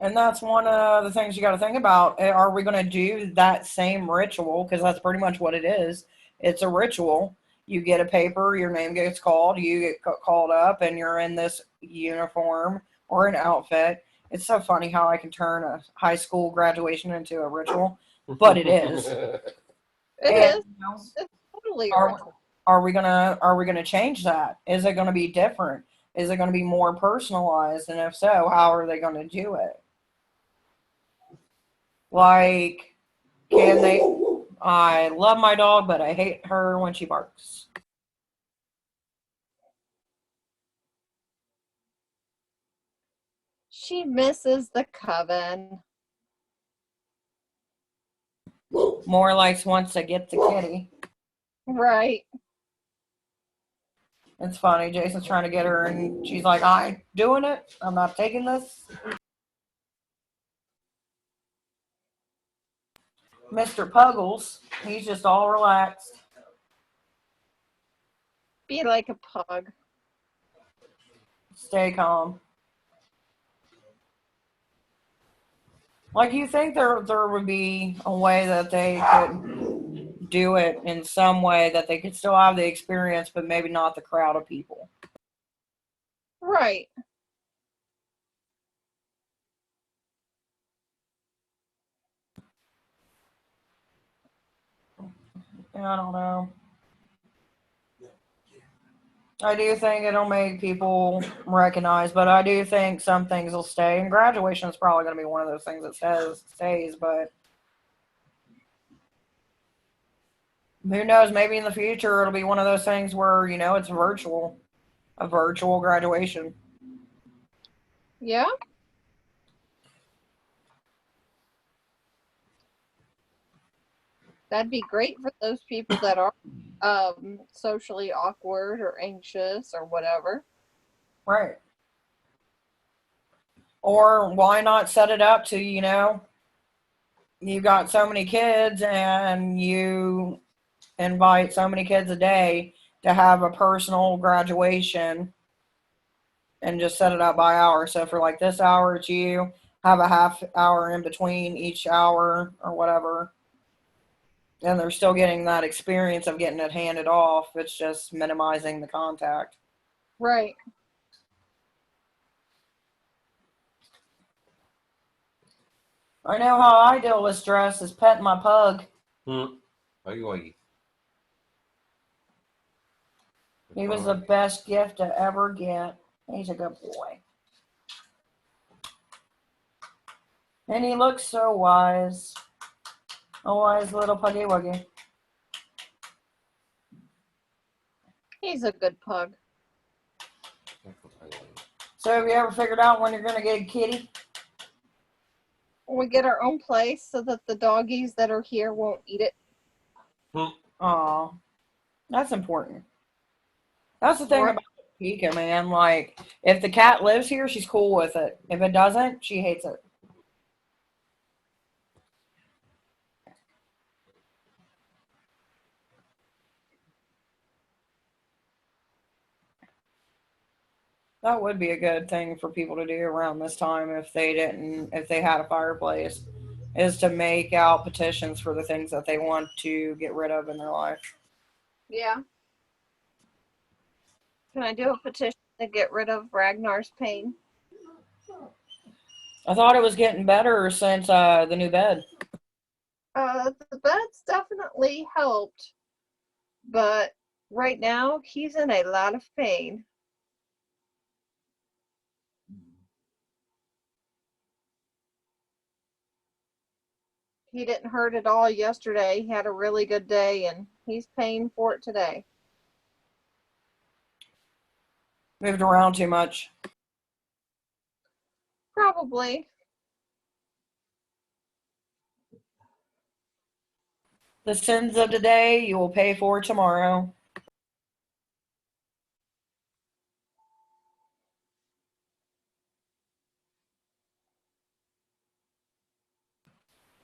And that's one of the things you got to think about. Are we going to do that same ritual? Because that's pretty much what it is. It's a ritual. You get a paper, your name gets called, you get called up, and you're in this uniform or an outfit. It's so funny how I can turn a high school graduation into a ritual, but it is. It And, is. It's totally a are, ritual. are we gonna change that? Is it gonna be different? Is it gonna be more personalized? And if so, how are they gonna do it? Like, can they? I love my dog, but I hate her when she barks. She misses the coven. More likes wants to get the kitty. Right. It's funny. Jason's trying to get her, and she's like, "I ain't doing it. I'm not taking this." Mr. Puggles, he's just all relaxed. Be like a pug. Stay calm. Like, you think there would be a way that they could do it in some way that they could still have the experience, but maybe not the crowd of people. Right. I don't know. I do think it'll make people recognize, but I do think some things will stay. And graduation is probably going to be one of those things that stays. But who knows? Maybe in the future it'll be one of those things where it's a virtual graduation. Yeah. That'd be great for those people that are socially awkward or anxious or whatever. Right. Or why not set it up to, you've got so many kids and you invite so many kids a day to have a personal graduation and just set it up by hour. So for like this hour, it's you, have a half hour in between each hour or whatever. And they're still getting that experience of getting it handed off. It's just minimizing the contact. Right. I know how I deal with stress is petting my pug. He was the best gift to ever get. He's a good boy. And he looks so wise. A wise little puggy wuggy. He's a good pug. So have you ever figured out when you're going to get a kitty? We get our own place so that the doggies that are here won't eat it. Aw. That's important. That's the thing Right. about Pika, man. Like, if the cat lives here, she's cool with it. If it doesn't, she hates it. That would be a good thing for people to do around this time if they had a fireplace, is to make out petitions for the things that they want to get rid of in their life. Yeah. Can I do a petition to get rid of Ragnar's pain? I thought it was getting better since the new bed. The bed's definitely helped, but right now he's in a lot of pain. He didn't hurt at all yesterday. He had a really good day, and he's paying for it today. Moved around too much. Probably. The sins of today you will pay for tomorrow.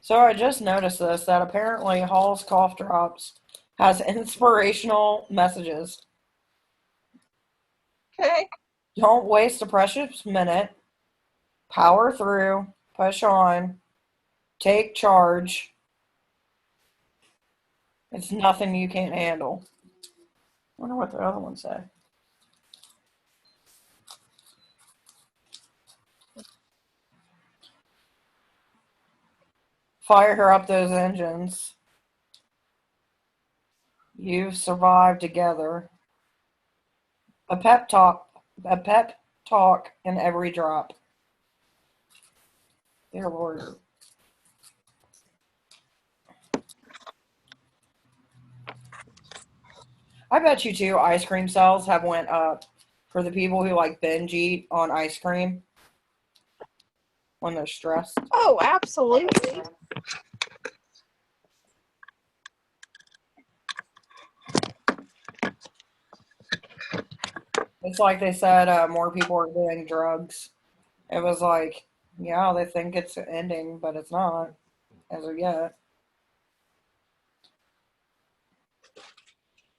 So I just noticed this, that apparently Hall's Cough Drops has inspirational messages. Okay. Don't waste a precious minute. Power through. Push on. Take charge. It's nothing you can't handle. I wonder what the other one said. Fire her up those engines. You've survived together. A pep talk in every drop. Dear Lord. I bet you too, ice cream sales have went up for the people who like binge eat on ice cream when they're stressed. Oh, absolutely. It's like they said more people are doing drugs. It was like, yeah, they think it's ending, but it's not as of yet.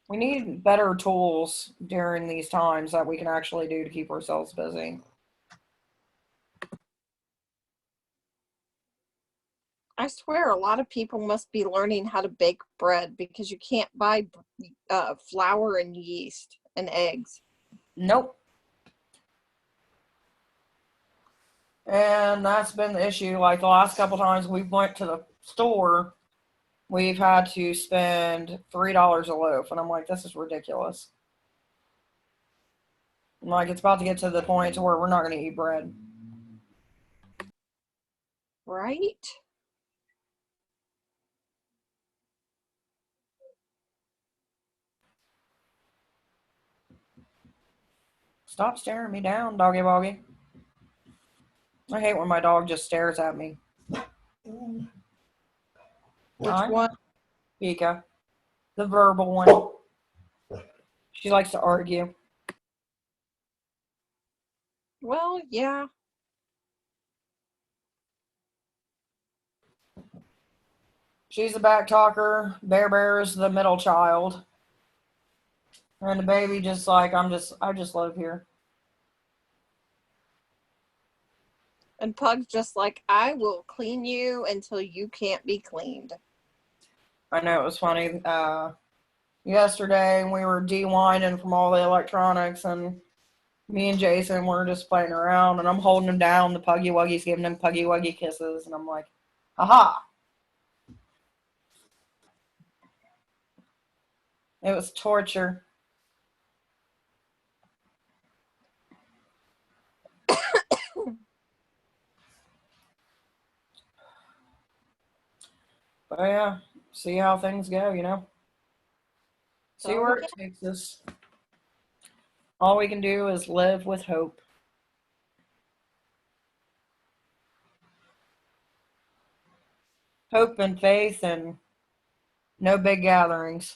We need better tools during these times that we can actually do to keep ourselves busy. I swear a lot of people must be learning how to bake bread because you can't buy flour and yeast and eggs. Nope. And that's been the issue. Like the last couple times we went to the store, we've had to spend $3 a loaf. And I'm like, this is ridiculous. I'm like, it's about to get to the point to where we're not going to eat bread. Right? Stop staring me down, doggy boggy. I hate when my dog just stares at me. Which one? Pika. The verbal one. She likes to argue. Well, yeah. She's a back talker. Bear Bear is the middle child. And the baby just like, I just live here. And Pug's just like, I will clean you until you can't be cleaned. I know it was funny. Yesterday we were de-winding from all the electronics, and me and Jason were just playing around, and I'm holding him down. The Puggy Wuggy's giving him Puggy Wuggy kisses, and I'm like, aha. It was torture. But yeah, see how things go, you know? See where it takes us. All we can do is live with hope. Hope and faith and no big gatherings.